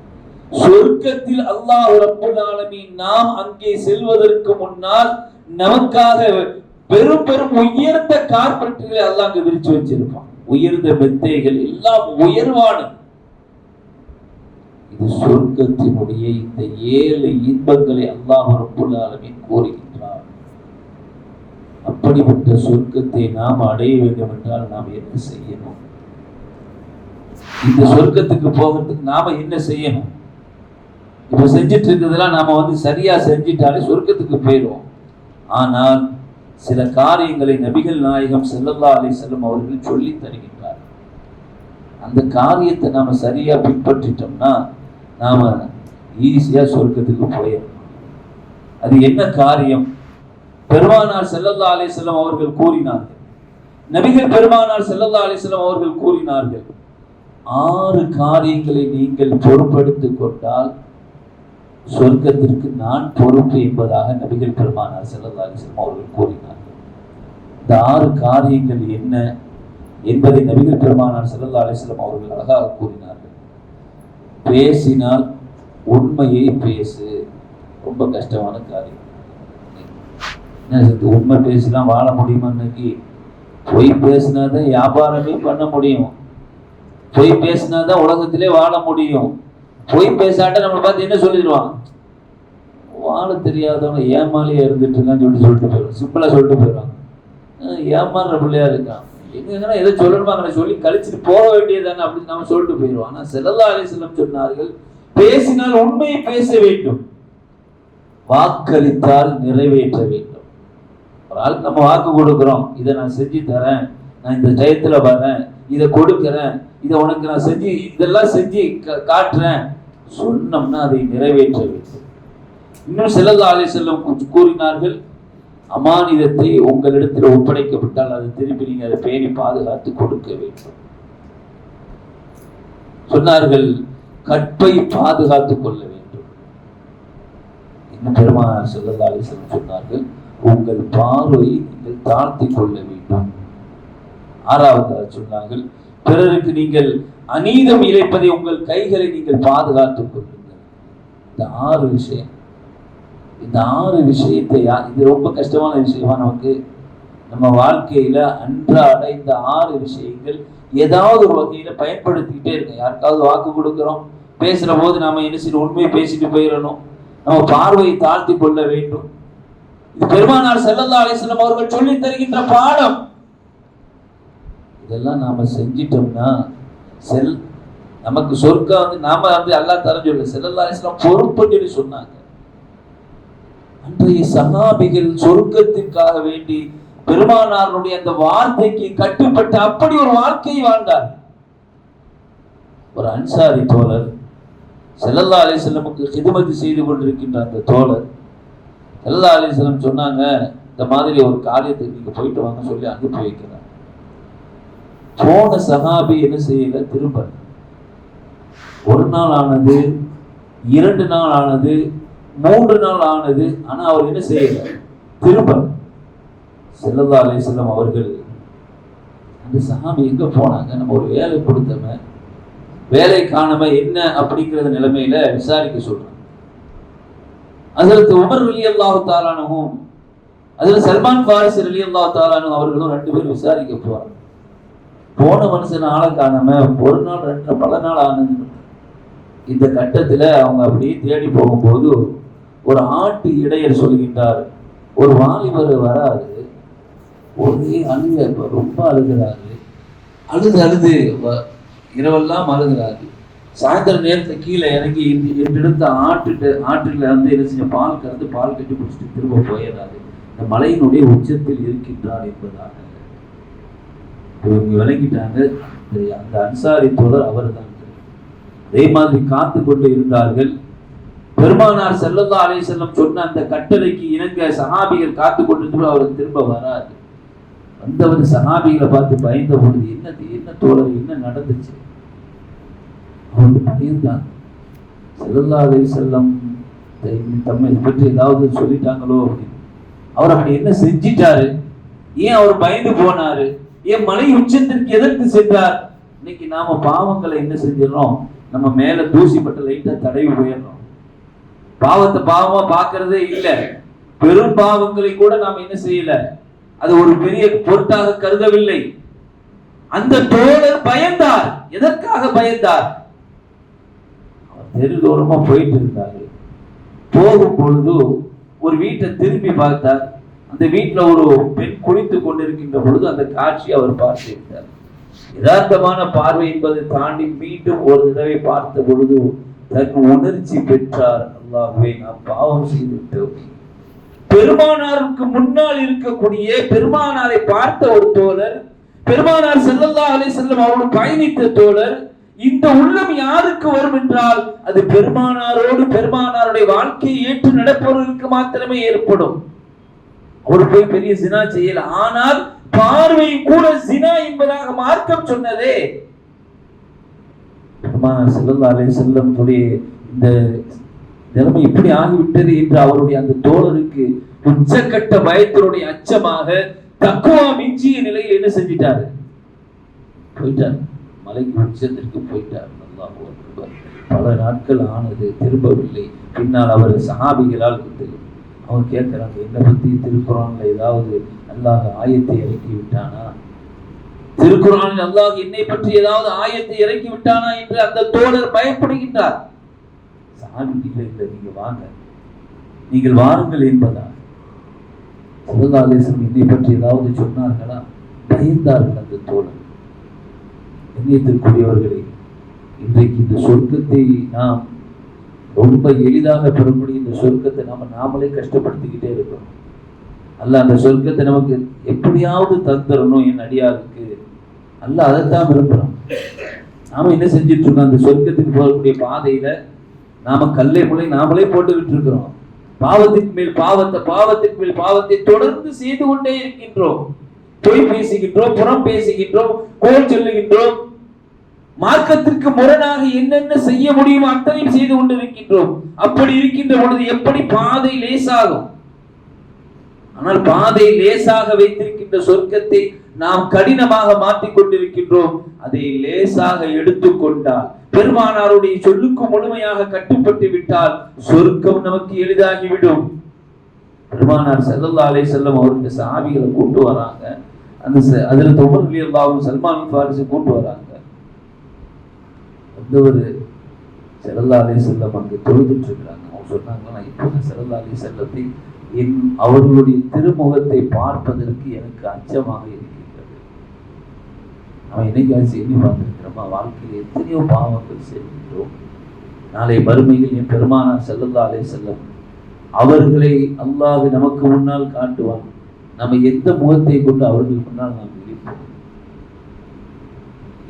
சொர்க்கத்தில் அல்லாஹ் ரப்பல் ஆலமீன் நாம் அங்கே செல்வதற்கு முன்னால் நமக்காக பெரும் பெரும் உயர்ந்த கார்பெட்டுகளை அல்லாஹ் அங்க விரிச்சு வச்சிருப்பான். உயர்ந்த மெத்தைகள் எல்லாம் உயர்வானது. இது சொர்க்கத்தினுடைய இந்த 7 இன்பங்களை அல்லாஹ் ரப்பல் ஆலமீன் கூறுகின்றார். அப்படிப்பட்ட சொர்க்கத்தை நாம் அடைய வேண்டும் என்றால் நாம் என்ன செய்யணும்? இந்த சொர்க்கத்துக்கு போகிறதுக்கு நாம என்ன செய்யணும்? இப்ப செஞ்சிட்டு இருக்கிறதெல்லாம் நாம சரியா செஞ்சிட்டாலே சொர்க்கத்துக்கு போயிடுவோம். ஆனால் சில காரியங்களை நபிகள் நாயகம் ஸல்லல்லாஹு அலைஹி வஸல்லம் அவர்கள் சொல்லி தருகின்றார். அந்த காரியத்தை நாம சரியா பின்பற்றிட்டோம்னா நாம ஈஸியா சொர்க்கத்துக்கு போயிடலாம். அது என்ன காரியம்? பெருமானார் ஸல்லல்லாஹு அலைஹி வஸல்லம் அவர்கள் கூறினார்கள், நபிகள் பெருமானார் ஸல்லல்லாஹு அலைஹி வஸல்லம் அவர்கள் கூறினார்கள், 6 காரியங்களை நீங்கள் பொறுப்படுத்திக் கொண்டால் சொர்க்கத்திற்கு நான் பொறுப்பு என்பதாக நபிகள் பெருமானார் ஸல்லல்லாஹு அலைஹி வஸல்லம் அவர்கள் கூறினார்கள். இந்த 6 காரியங்கள் என்ன என்பதை நபிகள் பெருமானார் ஸல்லல்லாஹு அலைஹி வஸல்லம் அவர்கள் அழகாக கூறினார்கள். பேசினால் உண்மையை பேசு. ரொம்ப கஷ்டமான காரியம். உண்மை பேசினா வாழ முடியுமா? இன்னைக்கு பொய் பேசினாதான் வியாபாரமே பண்ண முடியும். பொய் பேசினாதான் உலகத்திலே வாழ முடியும். பொய் பேசாட்ட நம்மளை பார்த்து என்ன சொல்லிடுவான்? வாழ தெரியாதவங்க ஏமாலியா இருந்துட்டு இருக்கான்னு சொல்லிட்டு போயிடுவான். சிம்பிளா சொல்லிட்டு போயிடுவாங்க. ஏமாறுற பிள்ளையா இருக்கான், எங்கன்னா எதை சொல்லணுமாங்க சொல்லி கழிச்சுட்டு போக வேண்டியதானே அப்படின்னு நம்ம சொல்லிட்டு போயிடுவோம். ஆனா ஸல்லல்லாஹு அலைஹி வஸல்லம் சொன்னார்கள், பேசினால் உண்மையை பேச வேண்டும், வாக்களித்தால் நிறைவேற்ற வேண்டும். ஒரு ஆளுக்கு நம்ம வாக்கு கொடுக்குறோம், இதை நான் செஞ்சு தரேன், நான் இந்த டயத்துல வரேன், இதை கொடுக்கிறேன், இதை உனக்கு நான் செஞ்சு இதெல்லாம் செஞ்சு காட்டுறேன் சொன்னோம்னா அதை நிறைவேற்ற வேண்டும். இன்னும் ஸல்லல்லாஹு அலைஹி வஸல்லம் கூறினார்கள், அமானிதத்தை உங்களிடத்தில் ஒப்படைக்கப்பட்டால் அதை திருப்பி நீங்க அதை பேணி பாதுகாத்து கொடுக்க வேண்டும். சொன்னார்கள், கற்பை பாதுகாத்துக் கொள்ள வேண்டும். இன்னும் பெருமானார் ஸல்லல்லாஹு அலைஹி வஸல்லம் சொன்னார்கள், உங்கள் பார்வையை நீங்கள் தாழ்த்தி கொள்ள வேண்டும். 6வது சொன்னார்கள், பிறருக்கு நீங்கள் அநீதம் இழைப்பதை உங்கள் கைகளை நீங்கள் பாதுகாத்துக் கொள்ளுங்கள். இந்த 6 விஷயம், இந்த 6 விஷயத்தை, இது ரொம்ப கஷ்டமான விஷயமா நமக்கு. நம்ம வாழ்க்கையில அன்றாட இந்த 6 விஷயங்கள் ஏதாவது ஒரு வகையில பயன்படுத்திக்கிட்டே இருக்கோம். யாருக்காவது வாக்கு கொடுக்கிறோம், பேசுற போது நாம என்ன செய்யணும்? உண்மையை பேசிட்டு போயிடணும். நம்ம பார்வையை தாழ்த்தி கொள்ள வேண்டும். இது பெருமானார் ஸல்லல்லாஹு அலைஹி வஸல்லம் அவர்கள் சொல்லி தருகின்ற பாடம். இதெல்லாம் நாம செஞ்சிட்டோம்னா நமக்கு சொர்க்கம் நாம அல்லாஹ் தரேன்னு சொல்லல, ஸல்லல்லாஹு அலைஹி வஸல்லம் பொறுப்புன்னு சொல்லி சொன்னாங்க. அன்றைய சஹாபிகள் சொர்க்கத்திற்காக வேண்டி பெருமானாருடைய அந்த வார்த்தைக்கு கட்டுப்பட்டு அப்படி ஒரு வாழ்க்கையை வாழ்ந்தார். ஒரு அன்சாரி தோழர் ஸல்லல்லாஹு அலைஹி வஸல்லமுக்கு ஹிதமத் செய்து கொண்டிருக்கின்ற அந்த தோழர் ஸல்லல்லாஹு அலைஹி வஸல்லம் சொன்னாங்க, இந்த மாதிரி ஒரு காரியத்துக்கு நீங்க போயிட்டு வாங்க சொல்லி அனுப்பி வைக்கிறார். போன சஹாபி என்ன செய்யல, திரும்ப 1 நாள் ஆனது, 2 நாள் ஆனது, 3 நாள் ஆனது. ஆனா அவர் என்ன செய்யல, திரும்ப. ஸல்லல்லாஹு அலைஹி வஸல்லம் அவர்கள், அந்த சஹாபி எங்க போனாங்க? நம்ம ஒரு வேலை கொடுத்தவங்க வேலை காணாம என்ன அப்படிங்கிற நிலைமையில விசாரிக்க சொல்றாங்க. ஹஜ்ரத் உமர் ரலியல்லாஹு தஆலா அன்ஹும் ஹஜ்ரத் சல்மான் ஃபாரிஸி ரலியல்லாஹு தஆலா அன்ஹு அவர்களும் 2 பேரும் விசாரிக்க போறாங்க. போன மனுஷன் ஆளை காணாம 1 நாள் 2 நாள் பல நாள் ஆனது. இந்த கட்டத்துல அவங்க அப்படியே தேடி போகும்போது ஒரு ஆட்டு இடையர் சொல்கின்றார், ஒரு வாலிபர் வராது, ஒரே அழுக, ரொம்ப அழுகிறாரு, அழுது இரவெல்லாம் அழுகிறாரு. சாயந்தர நேரத்துல கீழே இறங்கி எடுத்த ஆற்றில் வந்து என்ன செஞ்ச பால் கறந்து பால் கட்டி குடிச்சிட்டு திரும்ப போயிடாது. இந்த மலையினுடைய உச்சத்தில் இருக்கின்றார் என்பதாக இவங்க விளங்கிட்டாங்க. அந்த அன்சாரி தோழர் அவர் தான். அதே மாதிரி காத்து கொண்டு இருந்தார்கள். பெருமானார் ஸல்லல்லாஹு அலைஹி வஸல்லம் சொன்ன அந்த கட்டளைக்கு இணங்க சஹாபிகள் காத்து கொண்டு அவர் திரும்ப வராது. வந்தவர் சஹாபிகளை பார்த்து பயந்த பொழுது என்ன தோழர் என்ன நடந்துச்சு அவருக்கு பயந்தான். ஸல்லல்லாஹு அலைஹி வஸல்லம் தம்மை பற்றி ஏதாவது சொல்லிட்டாங்களோ அப்படின்னு. அவர் அப்படி என்ன செஞ்சிட்டாரு? ஏன் அவர் பயந்து போனாரு? ஏன் மலை உச்சத்திற்கு எதற்கு சென்றார்? இன்னைக்கு நாம பாவங்களை என்ன செஞ்சிடறோம்? நம்ம மேல தூசி பட்ட லைட்டா தடவி போயிடறோம். பாவத்தை பாவமா பார்க்கறதே இல்லை. பெரும் பாவங்களை கூட நாம் என்ன செய்யல, அது ஒரு பெரிய பொருட்டாக கருதவில்லை. அந்த தோழர் பயந்தார். எதற்காக பயந்தார்? அவர் தெருதோரமா போயிட்டு இருந்தாரு. போகும் பொழுது ஒரு வீட்டை திரும்பி பார்த்தார். அந்த வீட்டுல ஒரு பெண் குளித்து கொண்டிருக்கின்ற பொழுது அந்த காட்சி அவர் பார்த்திருந்தார். யதார்த்தமான பார்வை என்பதை தாண்டி மீண்டும் ஒரு தடவை பார்த்த பொழுது தன் உணர்ச்சி பெற்றார். அல்லாஹ்வே, நாம் பாவம் செய்து விட்டோம். பெருமானாருக்கு முன்னால் இருக்கக்கூடிய பெருமானாரை பார்த்த ஒரு தோழர், பெருமானார் ஸல்லல்லாஹு அலைஹி வஸல்லம் அவரோடு பயணித்த தோழர், இந்த உள்ளம் யாருக்கு வரும் என்றால் அது பெருமானாரோடு பெருமானாருடைய வாழ்க்கையை ஏற்று நடப்பவர்களுக்கு மாத்திரமே ஏற்படும். அவர் போய் பெரிய ஜினா செய்யல, ஆனால் பார்வை கூட ஜினா என்பதாக மார்க்கம் சொன்னதே. பெருமானார் ஸல்லல்லாஹு அலைஹி வஸல்லம் இந்த நிலைமை இப்படி ஆகிவிட்டது என்று அவருடைய அந்த தோழருக்கு உச்சக்கட்ட பயத்தினுடைய அச்சமாக தக்வா மிஞ்சிய நிலையில் என்ன செஞ்சிட்டாரு? போயிட்டார். மலைக்கு உச்சத்திற்கு போயிட்டார். அல்லாஹு அக்பர். பல நாட்கள் ஆனது, திரும்பவில்லை. பின்னால் அவர் சஹாபிகளால் அவங்க கேட்கிறாங்க, என்னை பத்தி திருக்குர்ஆன்ல ஏதாவது அல்லாஹ் ஆயத்தை இறக்கி விட்டானா? திருக்குர்ஆனில் அல்லாஹ் என்னை பற்றி ஏதாவது ஆயத்தை இறக்கி விட்டானா என்று அந்த தோழர் பயப்படுகின்றார். சஹாபி இல்லை, நீங்க வாங்க, நீங்கள் வாருங்கள் என்பதா? ஸல்லல்லாஹு அலைஹி வஸல்லம் என்னை பற்றி ஏதாவது சொன்னார்களா? பயந்தார்கள் அந்த தோழர். கண்ணியத்திற்குரியவர்களே, இன்றைக்கு இந்த சொர்க்கத்தை நாம் ரொம்ப எளிதாக பெறக்கூடிய இந்த சொர்க்கத்தை நாமளே கஷ்டப்படுத்திக்கிட்டே இருக்கிறோம். அல்லாஹ் அந்த சொர்க்கத்தை நமக்கு எப்படியாவது தந்துடணும் என் அடியாருக்கு. அல்லாஹ் அதைத்தான் விரும்புகிறோம். நாம என்ன செஞ்சிட்டு இருக்கோம்? அந்த சொர்க்கத்துக்கு போகக்கூடிய பாதையில நாம கல்லை முளை நாமளே போட்டுக்கிட்டு இருக்கிறோம். பாவத்திற்கு மேல் பாவத்தை, பாவத்திற்கு மேல் பாவத்தை தொடர்ந்து செய்து கொண்டே இருக்கின்றோம். பொய் பேசுகின்றோம், புறம் பேசுகின்றோம், கோல் சொல்லுகின்றோம், மார்க்கத்திற்கு முரணாக என்னென்ன செய்ய முடியுமோ அத்தனையும் செய்து கொண்டிருக்கின்றோம். அப்படி இருக்கின்ற பொழுது எப்படி பாதை லேசாகும்? ஆனால் பாதை லேசாக வைத்திருக்கின்ற சொர்க்கத்தை நாம் கடினமாக மாற்றிக் கொண்டிருக்கின்றோம். அதை லேசாக எடுத்துக்கொண்டால், பெருமானாருடைய சொல்லுக்கு முழுமையாக கட்டுப்பட்டு விட்டால் சொர்க்கம் நமக்கு எளிதாகிவிடும். பெருமானார் ஸல்லல்லாஹு அலைஹி வஸல்லம் அவருடைய சஹாபிகளை கூட்டு வராங்க. அந்த ஹஜ்ரத் உமர் ரலியல்லாஹு அன்ஹு, சல்மான் ஃபாரிஸை கூட்டு வராங்க. வந்தவர் ஸல்லல்லாஹு அலைஹி வஸல்லம் அங்கே தொழுதுட்டு இருக்கிறாங்க. அவங்க சொன்னாங்க, நான் இப்போது ஸல்லல்லாஹு அலைஹி வஸல்லத்தை அவர்களுடைய திருமுகத்தை பார்ப்பதற்கு எனக்கு அச்சமாக இருக்கின்றது. அவன் என்னைக்காச்சும் எண்ணி பார்த்திருக்கிறோமா? வாழ்க்கையில் எத்தனையோ பாவங்கள் செய்கின்றோம். நாளை மறுமையில் என் பெருமானார் ஸல்லல்லாஹு அலைஹி வஸல்லம் அவர்களை அல்லாஹ் நமக்கு முன்னால் காட்டுவான். நம்ம எந்த முகத்தை கொண்டு அவர்களுக்கு முன்னால் நாம் விழிப்போம்?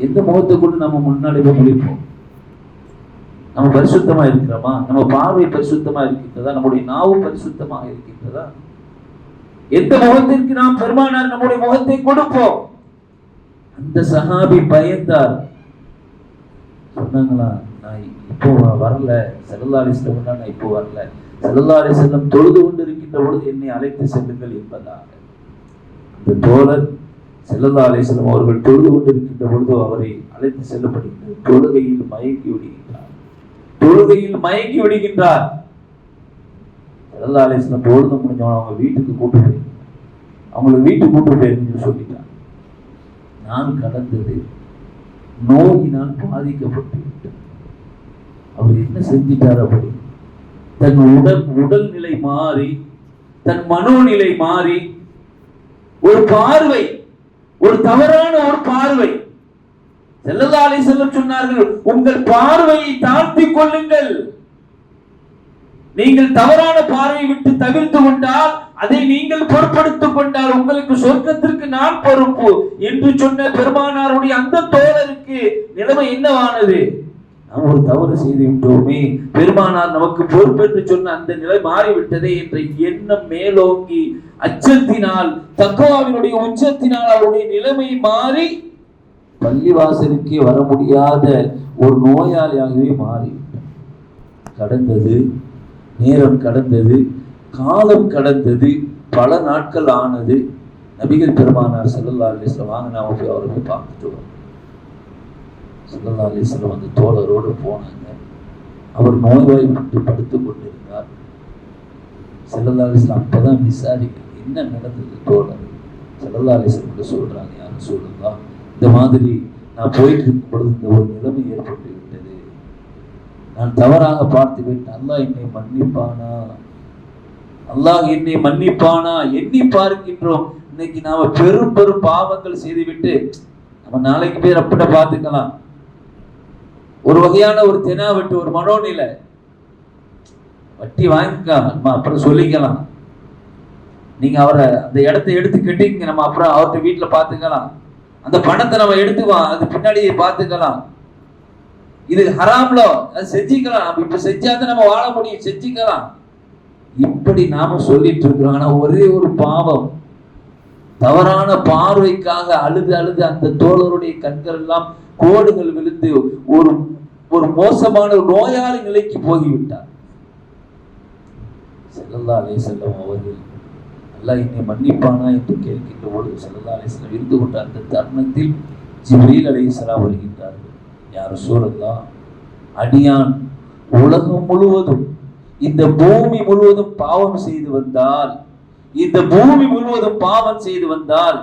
எந்த முகத்தை கொண்டு நம்ம முன்னாடி விழிப்போம்? நம்ம பரிசுத்தமா இருக்கிறோமா? நம்ம பார்வை பரிசுத்தமா இருக்கின்றதா? நம்முடைய நாவு பரிசுத்தமாக இருக்கின்றதா? எந்த முகத்திற்கு நாம் பெருமானார் நம்முடைய முகத்தை கொடுப்போம்? அந்த சஹாபி பயந்தார். சொன்னாங்களா, நான் இப்போ வரல, ஸல்லல்லாஹு அலைஹி வஸல்லம் நான் இப்போ வரல, ஸல்லல்லாஹு அலைஹி வஸல்லம் தொழுது கொண்டு இருக்கின்ற பொழுது என்னை அழைத்து செல்லுங்கள் என்பதாக. அந்த தோழர் ஸல்லல்லாஹு அலைஹி வஸல்லம் அவர்கள் தொழுது கொண்டு இருக்கின்ற பொழுது அவரை அழைத்து செல்லப்படுகிறது. தொழுகையில் மயங்கி விடுகின்றார். தொழுகையில் மயங்கி விடுகின்றார். ஸல்லல்லாஹு அலைஹி வஸல்லம் தொழுது முடிஞ்சவங்க அவங்க வீட்டுக்கு கூட்டு போய் அவங்களை வீட்டுக்கு கூட்டு போயிருந்தீங்கன்னு சொல்லிட்டாங்க. நான் கடந்தது நோயினால் பாதிக்கப்பட்டு விட்டேன். அவர் என்ன செஞ்சிட்டார்? அப்படி தன் உடல்நிலை மாறி, தன் மனோநிலை மாறி, ஒரு பார்வை, ஒரு தவறான ஒரு பார்வை, ஸல்லல்லாஹு அலைஹி வஸல்லம் சொன்னார்கள், உங்கள் பார்வையை தாழ்த்திக் கொள்ளுங்கள். நீங்கள் தவறான பார்வையை விட்டு தவிர்த்து கொண்டால், அதை நீங்கள் பொறுப்படுத்திக் கொண்டால் உங்களுக்கு சொர்க்கத்திற்கு நான் பொறுப்பு என்று சொன்ன பெருமானாருடைய அந்த தோழருக்கு நிலைமை என்னவானது? நாம் ஒரு தவறு செய்து விட்டோமே, பெருமானார் நமக்கு பொறுப்பு என்று சொன்ன அந்த நிலை மாறிவிட்டதே என்ற எண்ணம் மேலோங்கி அச்சத்தினால், தக்வாவினுடைய உச்சத்தினால் அவருடைய நிலைமை மாறி பள்ளிவாசலுக்கே வர முடியாத ஒரு நோயாளியாகவே மாறிவிட்டார். கடந்தது நேரம், கடந்தது காலம், கடந்தது பல நாட்கள் ஆனது. நபிகள் பெருமானார் ஸல்லல்லாஹு அலைஹி வஸல்லம் வாங்க நாம போய் அவரை போய் பார்த்துட்டு வரோம். ஸல்லல்லாஹு அலைஹி வஸல்லம் அந்த தோழரோடு போனாங்க. அவர் நோய்வாய்ப்பட்டு படுத்துக் கொண்டிருந்தார். ஸல்லல்லாஹு அலைஹி வஸல்லம் அப்பதான் விசாரிக்க என்ன நடந்தது தோழர். ஸல்லல்லாஹு அலைஹி வஸல்லம் சொல்றாங்க, யார் ரசூலுல்லாஹ், இந்த மாதிரி நான் போயிட்டு இருக்கும் பொழுது இந்த ஒரு நிலைமை ஏற்பட்டு விட்டது. நான் தவறாக பார்த்து விட்டேன். அல்லாஹ் என்னை மன்னிப்பானா? அல்லாஹ் என்னை மன்னிப்பானா? எண்ணி பார்க்கின்றோம். இன்னைக்கு நாம பெரும் பெரும் பாவங்கள் செய்துவிட்டு நம்ம நாளைக்கு பேர் அப்பட பார்த்துக்கலாம். ஒரு வகையான ஒரு தெனாவட்டு, ஒரு மனோநிலை, வட்டி வாங்கிக்கலாம், அப்புறம் சொல்லிக்கலாம். நீங்க அவரை அந்த இடத்தை எடுத்து கட்டிங்க, நம்ம அப்புறம் அவர்கிட்ட வீட்டுல பார்த்துக்கலாம். அந்த பணத்தை நம்ம எடுத்துக்குவோம், அது பின்னாடி பார்த்துக்கலாம். இது ஹராம்ல, அது செஞ்சுக்கலாம். நம்ம இப்ப செஞ்சாதான் நம்ம வாழ முடியும், செஞ்சுக்கலாம். இப்படி நாம சொல்லிட்டு இருக்கிறோம். ஆனா ஒரே ஒரு பாவம், தவறான பார்வைக்காக அழுது அழுது அந்த தோழருடைய கண்கள் எல்லாம் கோடுகள் விழுந்து ஒரு ஒரு மோசமான நோயாளி நிலைக்கு போகிவிட்டார். ஸல்லல்லாஹு அலைஹி வஸல்லம் அவர்கள் அல்லாஹ் என்னை மன்னிப்பானா என்று கேட்கின்ற பொழுது ஸல்லல்லாஹு அலைஹி வஸல்லம் இருந்து கொண்ட அந்த தருணத்தில் ஜிப்ரீல் அலைஹிஸ்ஸலாம் வருகின்றார்கள். யா ரசூலல்லாஹ், அடியான் உலகம் முழுவதும், இந்த பூமி முழுவதும் பாவம் செய்து வந்தால், இந்த பூமி முழுவதும் பாவம் செய்து வந்தால்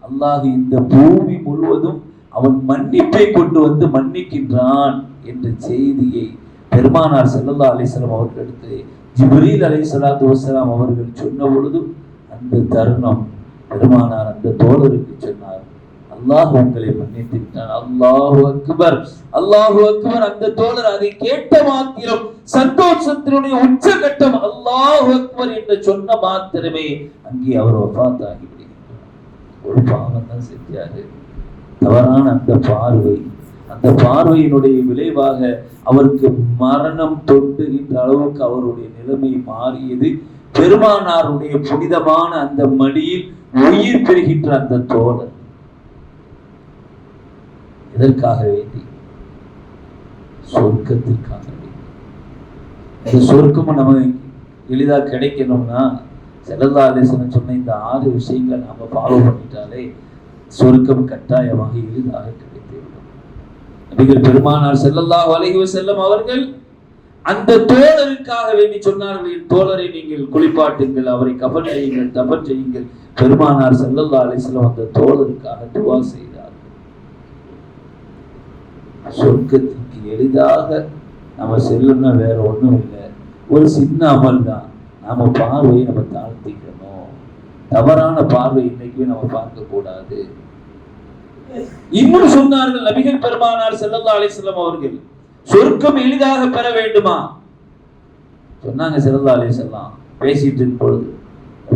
அல்லாஹ் இந்த பூமி முழுவதும் அவன் மன்னிப்பை கொண்டு வந்து மன்னிக்கின்றான் என்ற செய்தியை பெருமானார் ஸல்லல்லாஹு அலைஹி வஸல்லம் அவர்களுக்கு ஜிப்ரீல் அலைஹிஸ்ஸலாத்து வஸ்ஸலாம் அவர்கள் சொன்ன பொழுது அந்த தருணம் பெருமானார் அந்த தோழருக்கு சொன்னார், அல்லாஹ் உங்களை மன்னித்து விட்டான். அல்லாஹு அக்பர், அல்லாஹு அக்பர். அந்த தோழர் அதை கேட்ட மாத்திரம் சந்தோஷத்தினுடைய உச்சகட்டம் அல்லாஹு அக்பர் என்று சொன்ன மாத்திரமே அங்கே அவர் வஃபாத் ஆகி விடுகின்றார். ஒரு பாவம் தான் செஞ்சாரு, தவறான அந்த பார்வை, அந்த பார்வையினுடைய விளைவாக அவருக்கு மரணம் தொட்டுகின்ற அளவுக்கு அவருடைய நிலைமை மாறியது. பெருமானாருடைய புனிதமான அந்த மடியில் உயிர் பெறுகின்ற அந்த தோழர் எதற்காக வேண்டி? சொர்க்கத்திற்காக வேண்டி. இந்த சொர்க்கமும் நம்ம எளிதா கிடைக்கணும்னா ஸல்லல்லாஹு அலைஹி வஸல்லம் சொன்ன இந்த 6 விஷயங்களை நாம ஃபாலோ பண்ணிட்டாலே சொர்க்கம் கட்டாயமாக எளிதாக கிடைத்துவிடும். நபிகள் பெருமானார் ஸல்லல்லாஹு அலைஹி வஸல்லம் அவர்கள் அந்த தோழருக்காக வேண்டி சொன்னார்கள், என் தோழரை நீங்கள் குளிப்பாட்டுங்கள், அவரை கஃன் செய்யுங்கள், தஃன் செய்யுங்கள். பெருமானார் ஸல்லல்லாஹு அலைஹி வஸல்லம் அந்த தோழருக்காக துஆ செய்தார். சொர்க்கத்திற்கு எளிதாக நம்ம செல்லணும்னா வேற ஒண்ணும் இல்லை, ஒரு சின்ன அமல் தான். நாம பார்வையை நம்ம தாழ்த்திக்கணும். தவறான பார்வை இன்னைக்குமே நம்ம பார்க்க கூடாது. இன்னும் சொன்னார்கள் நபிகள் பெருமானார் ஸல்லல்லாஹு அலைஹி வஸல்லம் அவர்கள், சொர்க்கம் எளிதாக பெற வேண்டுமா? சொன்னாங்க ஸல்லல்லாஹு அலைஹி வஸல்லம் பேசிட்டு இருக்கும் பொழுது,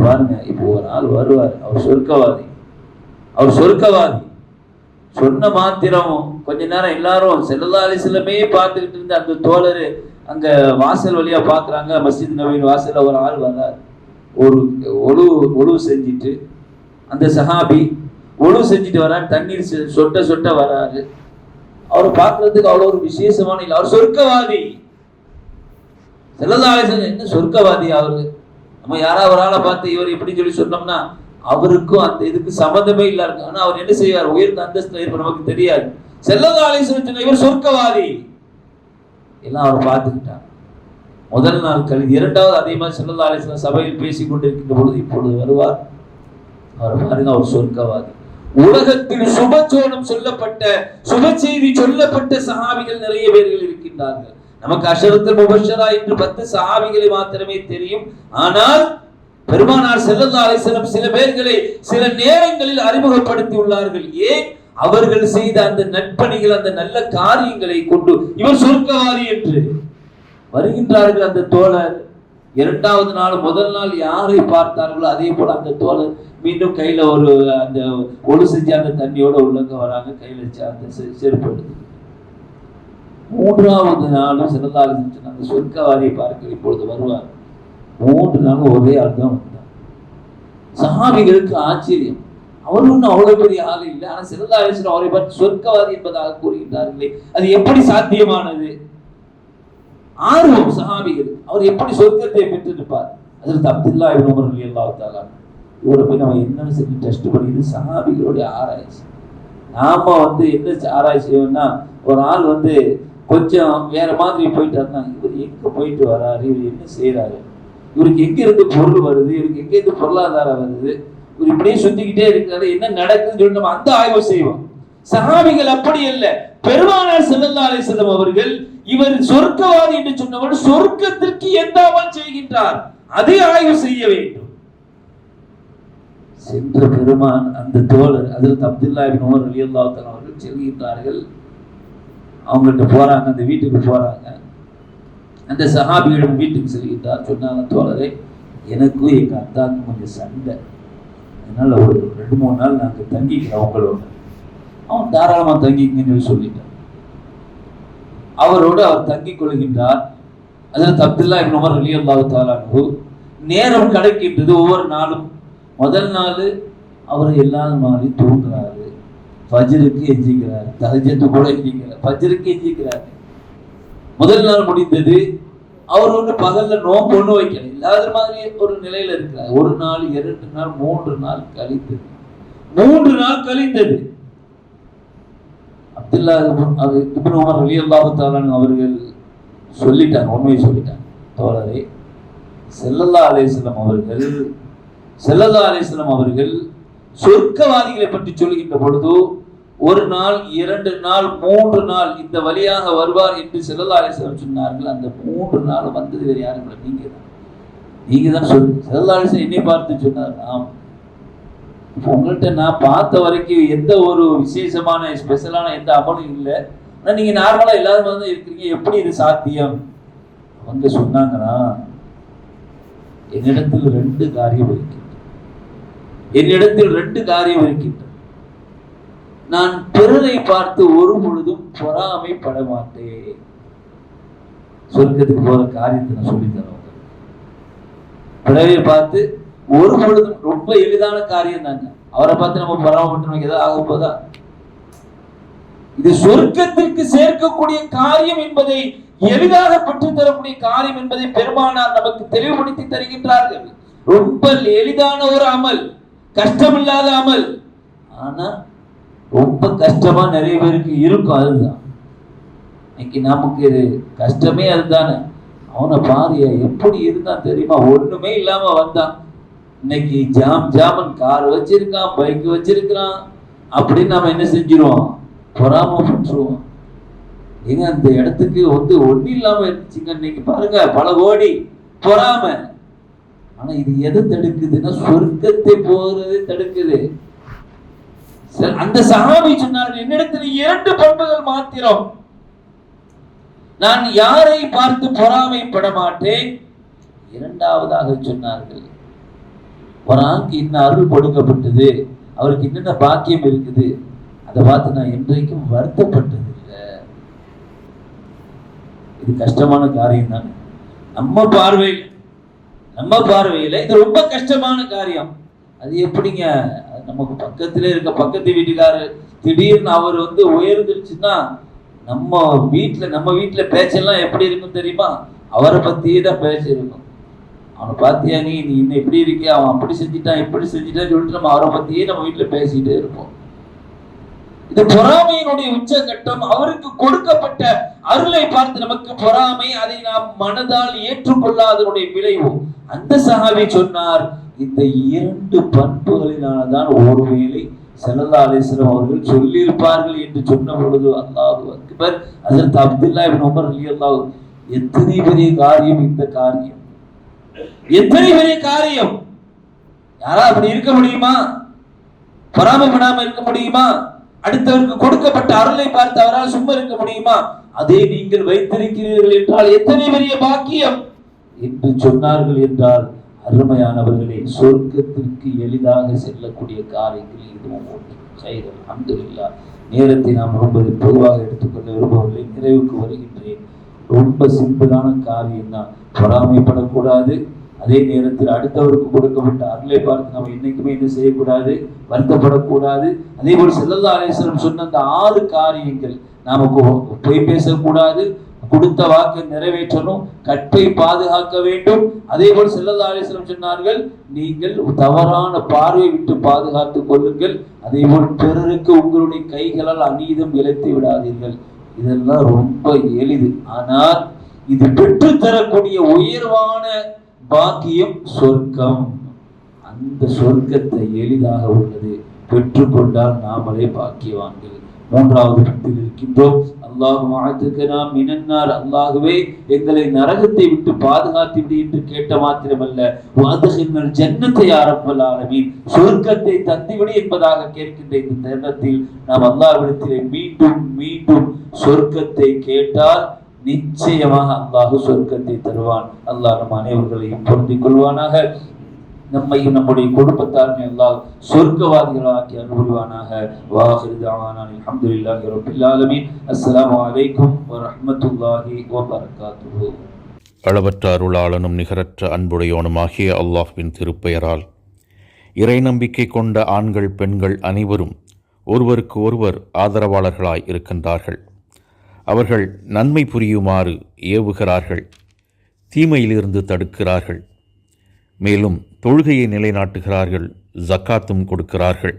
பாருங்க, இப்போ ஒரு ஆள் வருவார், அவர் சொர்க்கவாதி, அவர் சொர்க்கவாதி சொன்ன மாத்திரம் கொஞ்ச நேரம் எல்லாரும் ஸல்லல்லாஹு அலைஹி வஸல்லமே பார்த்துக்கிட்டு இருந்த அந்த தோழர் அங்க வாசல் வழியா பாக்குறாங்க. மஸ்ஜித் நபவியின் வாசல்ல ஒரு ஆள் வர்றார், ஒரு ஒழு செஞ்சுட்டு, அந்த சஹாபி ஒழு செஞ்சுட்டு வர்றாரு, தண்ணீர் சொட்ட சொட்ட வர்றாரு. அவரை பார்க்கறதுக்கு அவ்வளவு ஒரு விசேஷமான இல்லை, அவர் சொர்க்கவாதி. ஸல்லல்லாஹு அலைஹி வஸல்லம் என்ன சொர்க்கவாதி அவரு? நம்ம யாராவது ஒரு ஆளை பார்த்து இவர் இப்படி சொல்லி சொன்னோம்னா அவருக்கும் அந்த இதுக்கு சம்பந்தமே இல்ல இருக்கு. ஆனா அவர் என்ன செய்வார்? உயர்ந்த அந்தஸ்து இருப்ப நமக்கு தெரியாது. ஸல்லல்லாஹு அலைஹி வஸல்லம் சொன்ன இவர் சொர்க்கவாதி. எல்லாம் அவர் பார்த்துக்கிட்டார். முதல் நாள் கழிந்து இரண்டாவது அதே மாதிரி ஸல்லல்லாஹு அலைஹி வஸல்லம் சபையில் பேசிக் கொண்டிருக்கின்ற பொழுது, இப்பொழுது வருவார், அவர் பாருங்க, அவர் சொர்க்கவாதி. உலகத்தில் சுபச்சோனம் சொல்லப்பட்ட, சுப செய்தி சொல்லப்பட்ட சஹாபிகள் நிறைய பேர்கள் இருக்கின்றார்கள். நமக்கு அஷரத்துல் முபஷ்ஷரா என்று 10 சஹாபிகளை மாத்திரமே தெரியும். ஆனால் பெருமானார் ஸல்லல்லாஹு அலைஹி வஸல்லம் சில பேர்களை சில நேரங்களில் அறிமுகப்படுத்தி உள்ளார்கள். ஏன்? அவர்கள் செய்த அந்த நற்பணிகள், அந்த நல்ல காரியங்களை கொண்டு இவர் சொர்க்கவாதி என்று வருகின்றார்கள். அந்த தோழர் இரண்டாவது நாள், முதல் நாள் யாரை பார்த்தார்களோ அதே போல அந்த தோழர் மீண்டும் கையில ஒரு அந்த ஒழு செஞ்ச அந்த தண்ணியோட உள்ளங்க வராங்க, கையில அந்த செருப்பு எடுத்து. மூன்றாவது நாளும் சிறந்தாலும் அந்த சொர்க்கவாதியை பார்க்க இப்பொழுது வருவார். 3 நாளும் ஒரே ஆள் தான் வந்தார். சஹாபிகளுக்கு ஆச்சரியம். அவர் ஒன்றும் அவ்வளவு பெரிய ஆள் இல்லை, ஆனா சிறந்தாலும் அவரை பார்த்து சொர்க்கவாதி என்பதாக கூறுகின்றார்களே, அது எப்படி சாத்தியமானது? ஆர்வம் சஹாபிகள், அவர் எப்படி சொர்க்கத்தை பெற்றிருப்பார்? அதில் அப்துல்லா இப்னு உமர் ரலியல்லாஹு தஆலா இவரை போய் நம்ம என்னன்னு சொல்லி டெஸ்ட் பண்ணி, இது சஹாபிகளுடைய ஆராய்ச்சி. நாம என்ன ஆராய்ச்சி செய்வோம்னா, ஒரு ஆள் கொஞ்சம் வேற மாதிரி போயிட்டாருன்னா, இவர் எங்க போயிட்டு வராரு, இவர் என்ன செய்யறாரு, இவருக்கு எங்க இருந்து பொருள் வருது, இவருக்கு எங்க இருந்து பொருளாதாரம் வருது, இவர் இப்படியே சுத்திக்கிட்டே இருக்கிறது, என்ன நடக்குதுன்னு சொல்லி நம்ம அந்த ஆய்வு செய்வோம். சஹாபிகள் அப்படி அல்ல. பெருமானார் ஸல்லல்லாஹு அலைஹி வஸல்லம் அவர்கள் இவர் சொர்க்கவாதி என்று சொன்னவர் சொர்க்கத்திற்கு எந்த அமல் செய்கின்றார் அதை ஆய்வு செய்ய வேண்டும். சென்ற பெருமான் அந்த தோழர் ஹஜ்ரத் அப்துல்லா இப்னு உமர் ரலியல்லாஹு தஆலா அவர்கள் செல்கின்றார்கள். அவங்கள்ட்ட போறாங்க, அந்த வீட்டுக்கு போறாங்க. அந்த சஹாபிகளிடம் வீட்டுக்கு செல்கின்றார். சொன்னாங்க, தோழரே, எனக்கும் எங்க அத்தாவுக்கும் கொஞ்சம் சண்டை, அதனால ஒரு 2-3 நாள் நாங்கள் தங்கிக்கிறோம் அவங்களோட. அவன் தாராளமா தங்கிக்கன்னு சொல்லிட்டான். அவரோடு அவர் தங்கிக் கொள்கின்றார். ஹஜ்ரத் அப்துல்லா இப்னு உமர் ரலியல்லாஹு தஆலா அன்ஹு நேரம் கிடைக்கின்றது. ஒவ்வொரு நாளும் முதல் நாள் அவர் எல்லாரும் மாதிரி தூங்குறாரு, ஃபஜ்ருக்கு எஞ்சிக்கிறார், தஹஜ்ஜுக்கு கூட எஞ்சிக்கிறார், ஃபஜ்ருக்கு எஞ்சிக்கிறார். முதல் நாள் முடிந்தது. அவர் பகல்ல நோன்பு ஒண்ணு வைக்கல, இல்லாத மாதிரி ஒரு நிலையில இருக்கிறார். 1 நாள், 2 நாள், 3 நாள் கழிந்தது. 3 நாள் கழிந்தது. அப்துல்லா இப்னு உமர் ரலியல்லாஹு தஆலா அவர்கள் சொல்லிட்டாங்க, உண்மையை சொல்லிட்டாங்க. தோழரே, ஸல்லல்லாஹு அலைஹி வஸல்லம் அவர்கள் சொர்க்கவாதிகளை பற்றி சொல்கின்ற பொழுது 1 நாள், 2 நாள், 3 நாள் இந்த வழியாக வருவார் என்று ஸல்லல்லாஹு அலைஹி வஸல்லம் சொன்னார்கள். அந்த 3 நாள் வந்தது வேறு யாரும் இல்லை, நீங்க தான் சொல்லுங்க. ஸல்லல்லாஹு அலைஹி வஸல்லம் என்னை பார்த்து சொன்னார், ஆம், உங்கள்கிட்ட நான் பார்த்த வரைக்கும் எந்த ஒரு விசேஷமான ஸ்பெஷலான எந்த அமலும் இல்லை, ஆனால் நீங்க நார்மலா எல்லாரும் தான் இருக்கிறீங்க, எப்படி இது சாத்தியம்? அவங்க சொன்னாங்கன்னா, என்னிடத்தில் 2 காரியம் இருக்கின்றது. நான் பிறரை பார்த்து ஒரு பொழுதும் பொறாமைப்பட மாட்டேன். சொர்க்கத்துக்கு போற காரியத்தை நான் சொல்லி தரேன். பிறரை பார்த்து ஒரு பொழுதும், ரொம்ப எளிதான காரியம் தாங்க. அவரை பார்த்து நம்ம பொறாமப்பட்டு நமக்கு ஏதாவது ஆக போதா? இது சொர்க்கத்திற்கு சேர்க்கக்கூடிய காரியம் என்பதை, எளிதாக பெற்றுத் தரக்கூடிய காரியம் என்பதை பெருமானார் நமக்கு தெளிவுபடுத்தி தருகின்றார்கள். ரொம்ப எளிதான ஒரு அமல், கஷ்டமில்லாத அமல், ஆனா ரொம்ப கஷ்டமா நிறைய பேருக்கு இருக்கும். அதுதான் இன்னைக்கு நமக்கு இது கஷ்டமே அதுதானே. அவனை பாரியா எப்படி இருந்தான் தெரியுமா, ஒண்ணுமே இல்லாம வந்தான். இன்னைக்கு ஜாமன் கார் வச்சிருக்கான், பைக் வச்சிருக்கிறான், அப்படின்னு நாம என்ன செஞ்சிருவோம், பொறாமப்பட்டுருவோம். ஏங்க அந்த இடத்துக்கு ஒண்ணு இல்லாம இருந்துச்சுங்க, இன்னைக்கு பாருங்க பல கோடி பொறாமை. ஆனா இது எதை தடுக்குதுன்னா, சொர்க்கத்தை போறது தடுக்குது. அந்த சஹாபி சொன்னார்கள், என்னிடத்தில் 2 பண்புகள் மாத்திரம், நான் யாரை பார்த்து பொறாமைப்பட மாட்டேன். இரண்டாவதாக சொன்னார்கள், ஒரு ஆளுக்கு இன்ன அருள் கொடுக்கப்பட்டது, அவருக்கு என்னென்ன பாக்கியம் இருக்குது, அதை பார்த்து நான் என்றைக்கும் வருத்தப்பட்டது இல்லை. இது கஷ்டமான காரியம் தான். நம்ம பார்வையில இது ரொம்ப கஷ்டமான காரியம். அது எப்படிங்க, நமக்கு பக்கத்திலே இருக்க பக்கத்து வீட்டுக்காரர் திடீர்னு அவர் உயர்ந்துருச்சுன்னா, நம்ம வீட்டுல பேச்செல்லாம் எப்படி இருக்கும் தெரியுமா? அவரை பத்தியே தான் பேச்சு இருக்கும். அவனை பார்த்தியா, நீ இன்னும் எப்படி இருக்கியா, அவன் அப்படி செஞ்சுட்டான் இப்படி செஞ்சுட்டான்னு சொல்லிட்டு நம்ம அவரை பத்தியே நம்ம வீட்டுல பேசிட்டே இருப்போம். இது பொறாமையினுடைய உச்சகட்டம். அவருக்கு கொடுக்கப்பட்ட அருளை பார்த்து நமக்கு பொறாமை, அதை நாம் மனதால் ஏற்றுக்கொள்ளாதனுடைய விளைவு. அந்த சஹாபி சொன்னார், இந்த 2 பண்புகளினால்தான் ஒருவேளை ஸல்லல்லாஹு அலைஹி வஸல்லம் அவர்கள் சொல்லியிருப்பார்கள் என்று சொன்ன பொழுது, அல்லாஹு அக்பர், ஹஜ்ரத் அப்துல்லா இப்னு உமர் ரலியல்லாஹு, எத்தனை பெரிய காரியம் இந்த காரியம், எத்தனை பெரிய காரியம். யாரா அப்படி இருக்க முடியுமா? பொறாமைப்படாம இருக்க முடியுமா? அடுத்தவருக்கு கொடுக்கப்பட்ட அருளை பார்த்து அவரால் சும்மா இருக்க முடியுமா? அதே நீங்கள் வைத்திருக்கிறீர்கள் என்றால் எத்தனை பெரிய பாக்கியம் என்று சொன்னார்கள் என்றால், அருமையானவர்களே, சொர்க்கத்திற்கு எளிதாக செல்லக்கூடிய காரியங்கள் இதுவும் ஒன்று. சரி, அல்ஹம்துலில்லாஹ். நேரத்தை நாம் ரொம்ப பொதுவாக எடுத்துக்கொள்ள விரும்பவில்லை, நிறைவுக்கு வருகின்றேன். ரொம்ப சிம்பிளான காரியம் தான். பொறாமைப்படக்கூடாது. அதே நேரத்தில் அடுத்தவருக்கு கொடுக்கப்பட்ட அருளை பார்த்து நம்ம என்னைக்குமே என்ன செய்யக்கூடாது, வருத்தப்படக்கூடாது. அதே போல் ஸல்லல்லாஹு அலைஹி வஸல்லம் சொன்ன அந்த 6 காரியங்கள், நாம பொய் பேசக்கூடாது, கொடுத்த வாக்கை நிறைவேற்றணும், கற்பை பாதுகாக்க வேண்டும். அதே போல் ஸல்லல்லாஹு அலைஹி வஸல்லம் சொன்னார்கள், நீங்கள் தவறான பார்வை விட்டு பாதுகாத்துக் கொள்ளுங்கள். அதே போல் பிறருக்கு உங்களுடைய கைகளால் அநீதம் இழைத்து விடாதீர்கள். இதெல்லாம் ரொம்ப எளிது. ஆனால் இது பெற்று தரக்கூடிய உயர்வான பாக்கியம் சொர்க்கம். அந்த சொர்க்கத்தை எளிதாக உள்ளது, பெற்றுக்கொண்டால் நாமளே பாக்கியவான்கள். 3வது பத்தில் இருக்கின்றோம். அல்லாஹும்ம அஅதுகனா மினன்னார், அல்லாஹ்வே எங்களை நரகத்தை விட்டு பாதுகாத்து விடு என்று கேட்ட மாத்திரமல்ல, வஅத்கில்னல் ஜன்னத யா ரப்பல் ஆலமீன், சொர்க்கத்தை தந்துவிடு என்பதாக கேட்கின்ற இந்த தருணத்தில் நாம் அல்லாஹ்விடத்திலே மீண்டும் மீண்டும் சொர்க்கத்தை கேட்டால் நிச்சயமாக அல்லாஹ் சொர்க்கத்தை தருவான். அல்லாஹ் நம் அனைவர்களையும் பொருந்திக் கொள்வானாக. நம்மையும் நம்முடைய குடும்பத்தாரையும் அல்லாஹ் சொர்க்கவாதிகளாக்கி அருள்வானாக. வாஹிரு தஅவானா அல்ஹம்துலில்லாஹி ரப்பில் ஆலமீன். அஸ்ஸலாமு அலைக்கும் வரஹ்மத்துல்லாஹி வபரகாத்துஹு. அளவற்ற அருளாளனும் நிகரற்ற அன்புடையோனுமாகிய அல்லாஹ்வின் திருப்பெயரால், இறை நம்பிக்கை கொண்ட ஆண்கள் பெண்கள் அனைவரும் ஒருவருக்கு ஒருவர் ஆதரவாளர்களாய் இருக்கின்றார்கள். அவர்கள் நன்மை புரியுமாறு ஏவுகிறார்கள், தீமையிலிருந்து தடுக்கிறார்கள். மேலும் தொழுகையை நிலைநாட்டுகிறார்கள், ஜக்காத்தும் கொடுக்கிறார்கள்.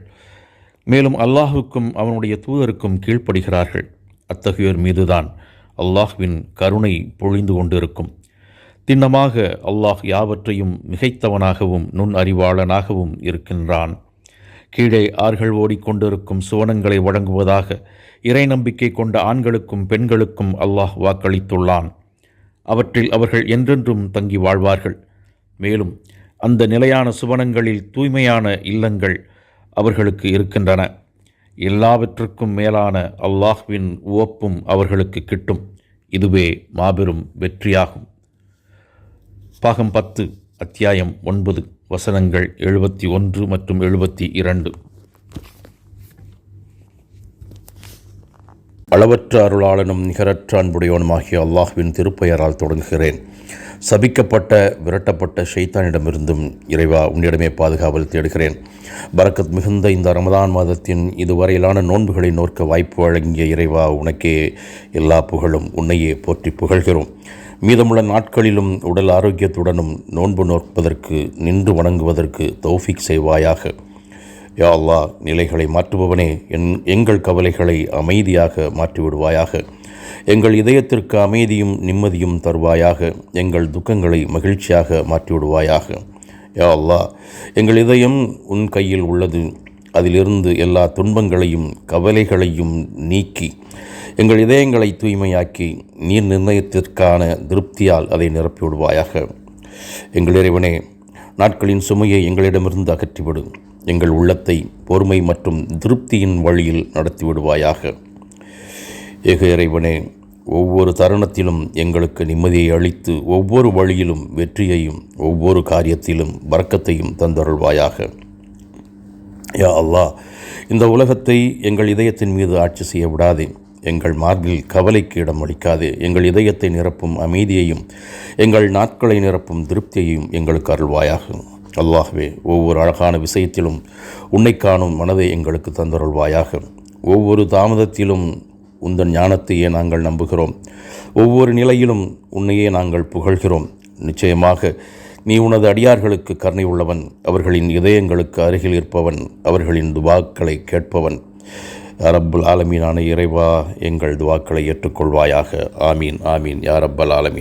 மேலும் அல்லாஹுக்கும் அவனுடைய தூதருக்கும் கீழ்ப்படுகிறார்கள். அத்தகையோர் மீதுதான் அல்லாஹ்வின் கருணை பொழிந்து கொண்டிருக்கும். திண்ணமாக அல்லாஹ் யாவற்றையும் மிகைத்தவனாகவும் நுண் அறிவாளனாகவும் இருக்கின்றான். கீழே ஆறுகள் ஓடிக்கொண்டிருக்கும் சுவனங்களை வழங்குவதாக இறை நம்பிக்கை கொண்ட ஆண்களுக்கும் பெண்களுக்கும் அல்லாஹ் வாக்களித்துள்ளான். அவற்றில் அவர்கள் என்றென்றும் தங்கி வாழ்வார்கள். மேலும் அந்த நிலையான சுவனங்களில் தூய்மையான இல்லங்கள் அவர்களுக்கு இருக்கின்றன. எல்லாவற்றுக்கும் மேலான அல்லாஹ்வின் உவப்பும் அவர்களுக்கு கிட்டும். இதுவே மாபெரும் வெற்றியாகும். பாகம் 10, அத்தியாயம் 9, வசனங்கள் 71 மற்றும் 72. அளவற்ற அருளாளனும் நிகரற்ற அன்புடையவனுமாகிய அல்லாஹ்வின் திருப்பெயரால் தொடங்குகிறேன். சபிக்கப்பட்ட விரட்டப்பட்ட ஷைத்தானிடமிருந்தும் இறைவா உன்னிடமே பாதுகாவல் தேடுகிறேன். பரக்கத் மிகுந்த இந்த ரமதான் மாதத்தின் இதுவரையிலான நோன்புகளை நோக்க வாய்ப்பு வழங்கிய இறைவா உனக்கே எல்லா புகழும். உன்னையே போற்றி புகழ்கிறோம். மீதமுள்ள நாட்களிலும் உடல் ஆரோக்கியத்துடனும் நோன்பு நோற்பதற்கு நின்று வணங்குவதற்கு தௌஃபீக் செய்வாயாக. யா அல்லாஹ், நிலைகளை மாற்றுபவனே, எங்கள் கவலைகளை அமைதியாக மாற்றிவிடுவாயாக. எங்கள் இதயத்திற்கு அமைதியும் நிம்மதியும் தருவாயாக. எங்கள் துக்கங்களை மகிழ்ச்சியாக மாற்றிவிடுவாயாக. யா அல்லாஹ், எங்கள் இதயம் உன் கையில் உள்ளது. அதிலிருந்து எல்லா துன்பங்களையும் கவலைகளையும் நீக்கி எங்கள் இதயங்களை தூய்மையாக்கி நீர் நிர்ணயத்திற்கான திருப்தியால் அதை நிரப்பிவிடுவாயாக. எங்கள் இறைவனே, நாட்களின் சுமையை எங்களிடமிருந்து அகற்றிவிடு. எங்கள் உள்ளத்தை பொறுமை மற்றும் திருப்தியின் வழியில் நடத்திவிடுவாயாக. ஏக இறைவனே, ஒவ்வொரு தருணத்திலும் எங்களுக்கு நிம்மதியை அளித்து ஒவ்வொரு வழியிலும் வெற்றியையும் ஒவ்வொரு காரியத்திலும் பரக்கத்தையும் தந்தருள்வாயாக. யா அல்லாஹ், இந்த உலகத்தை எங்கள் இதயத்தின் மீது ஆட்சி செய்ய விடாதே. எங்கள் மார்பில் கவலைக்கு இடம் அளிக்காதே. எங்கள் இதயத்தை நிரப்பும் அமைதியையும் எங்கள் நாட்களை நிரப்பும் திருப்தியையும் எங்களுக்கு அருள்வாயாக. அல்லாஹ்வே, ஒவ்வொரு அழகான விஷயத்திலும் உன்னை காணும் மனதை எங்களுக்கு தந்தருள்வாயாக. ஒவ்வொரு தாமதத்திலும் உந்தன் ஞானத்தையே நாங்கள் நம்புகிறோம். ஒவ்வொரு நிலையிலும் உன்னையே நாங்கள் புகழ்கிறோம். நிச்சயமாக நீ உனது அடியார்களுக்கு கருணை உள்ளவன். அவர்களின் இதயங்களுக்கு அருகில் இருப்பவன். அவர்களின் துவாக்களை கேட்பவன். யா ரப்பல் ஆலமீனான இறைவா, எங்கள் துவாக்களை ஏற்றுக்கொள்வாயாக. ஆமீன், ஆமீன் யா ரப்பல் ஆலமீன்.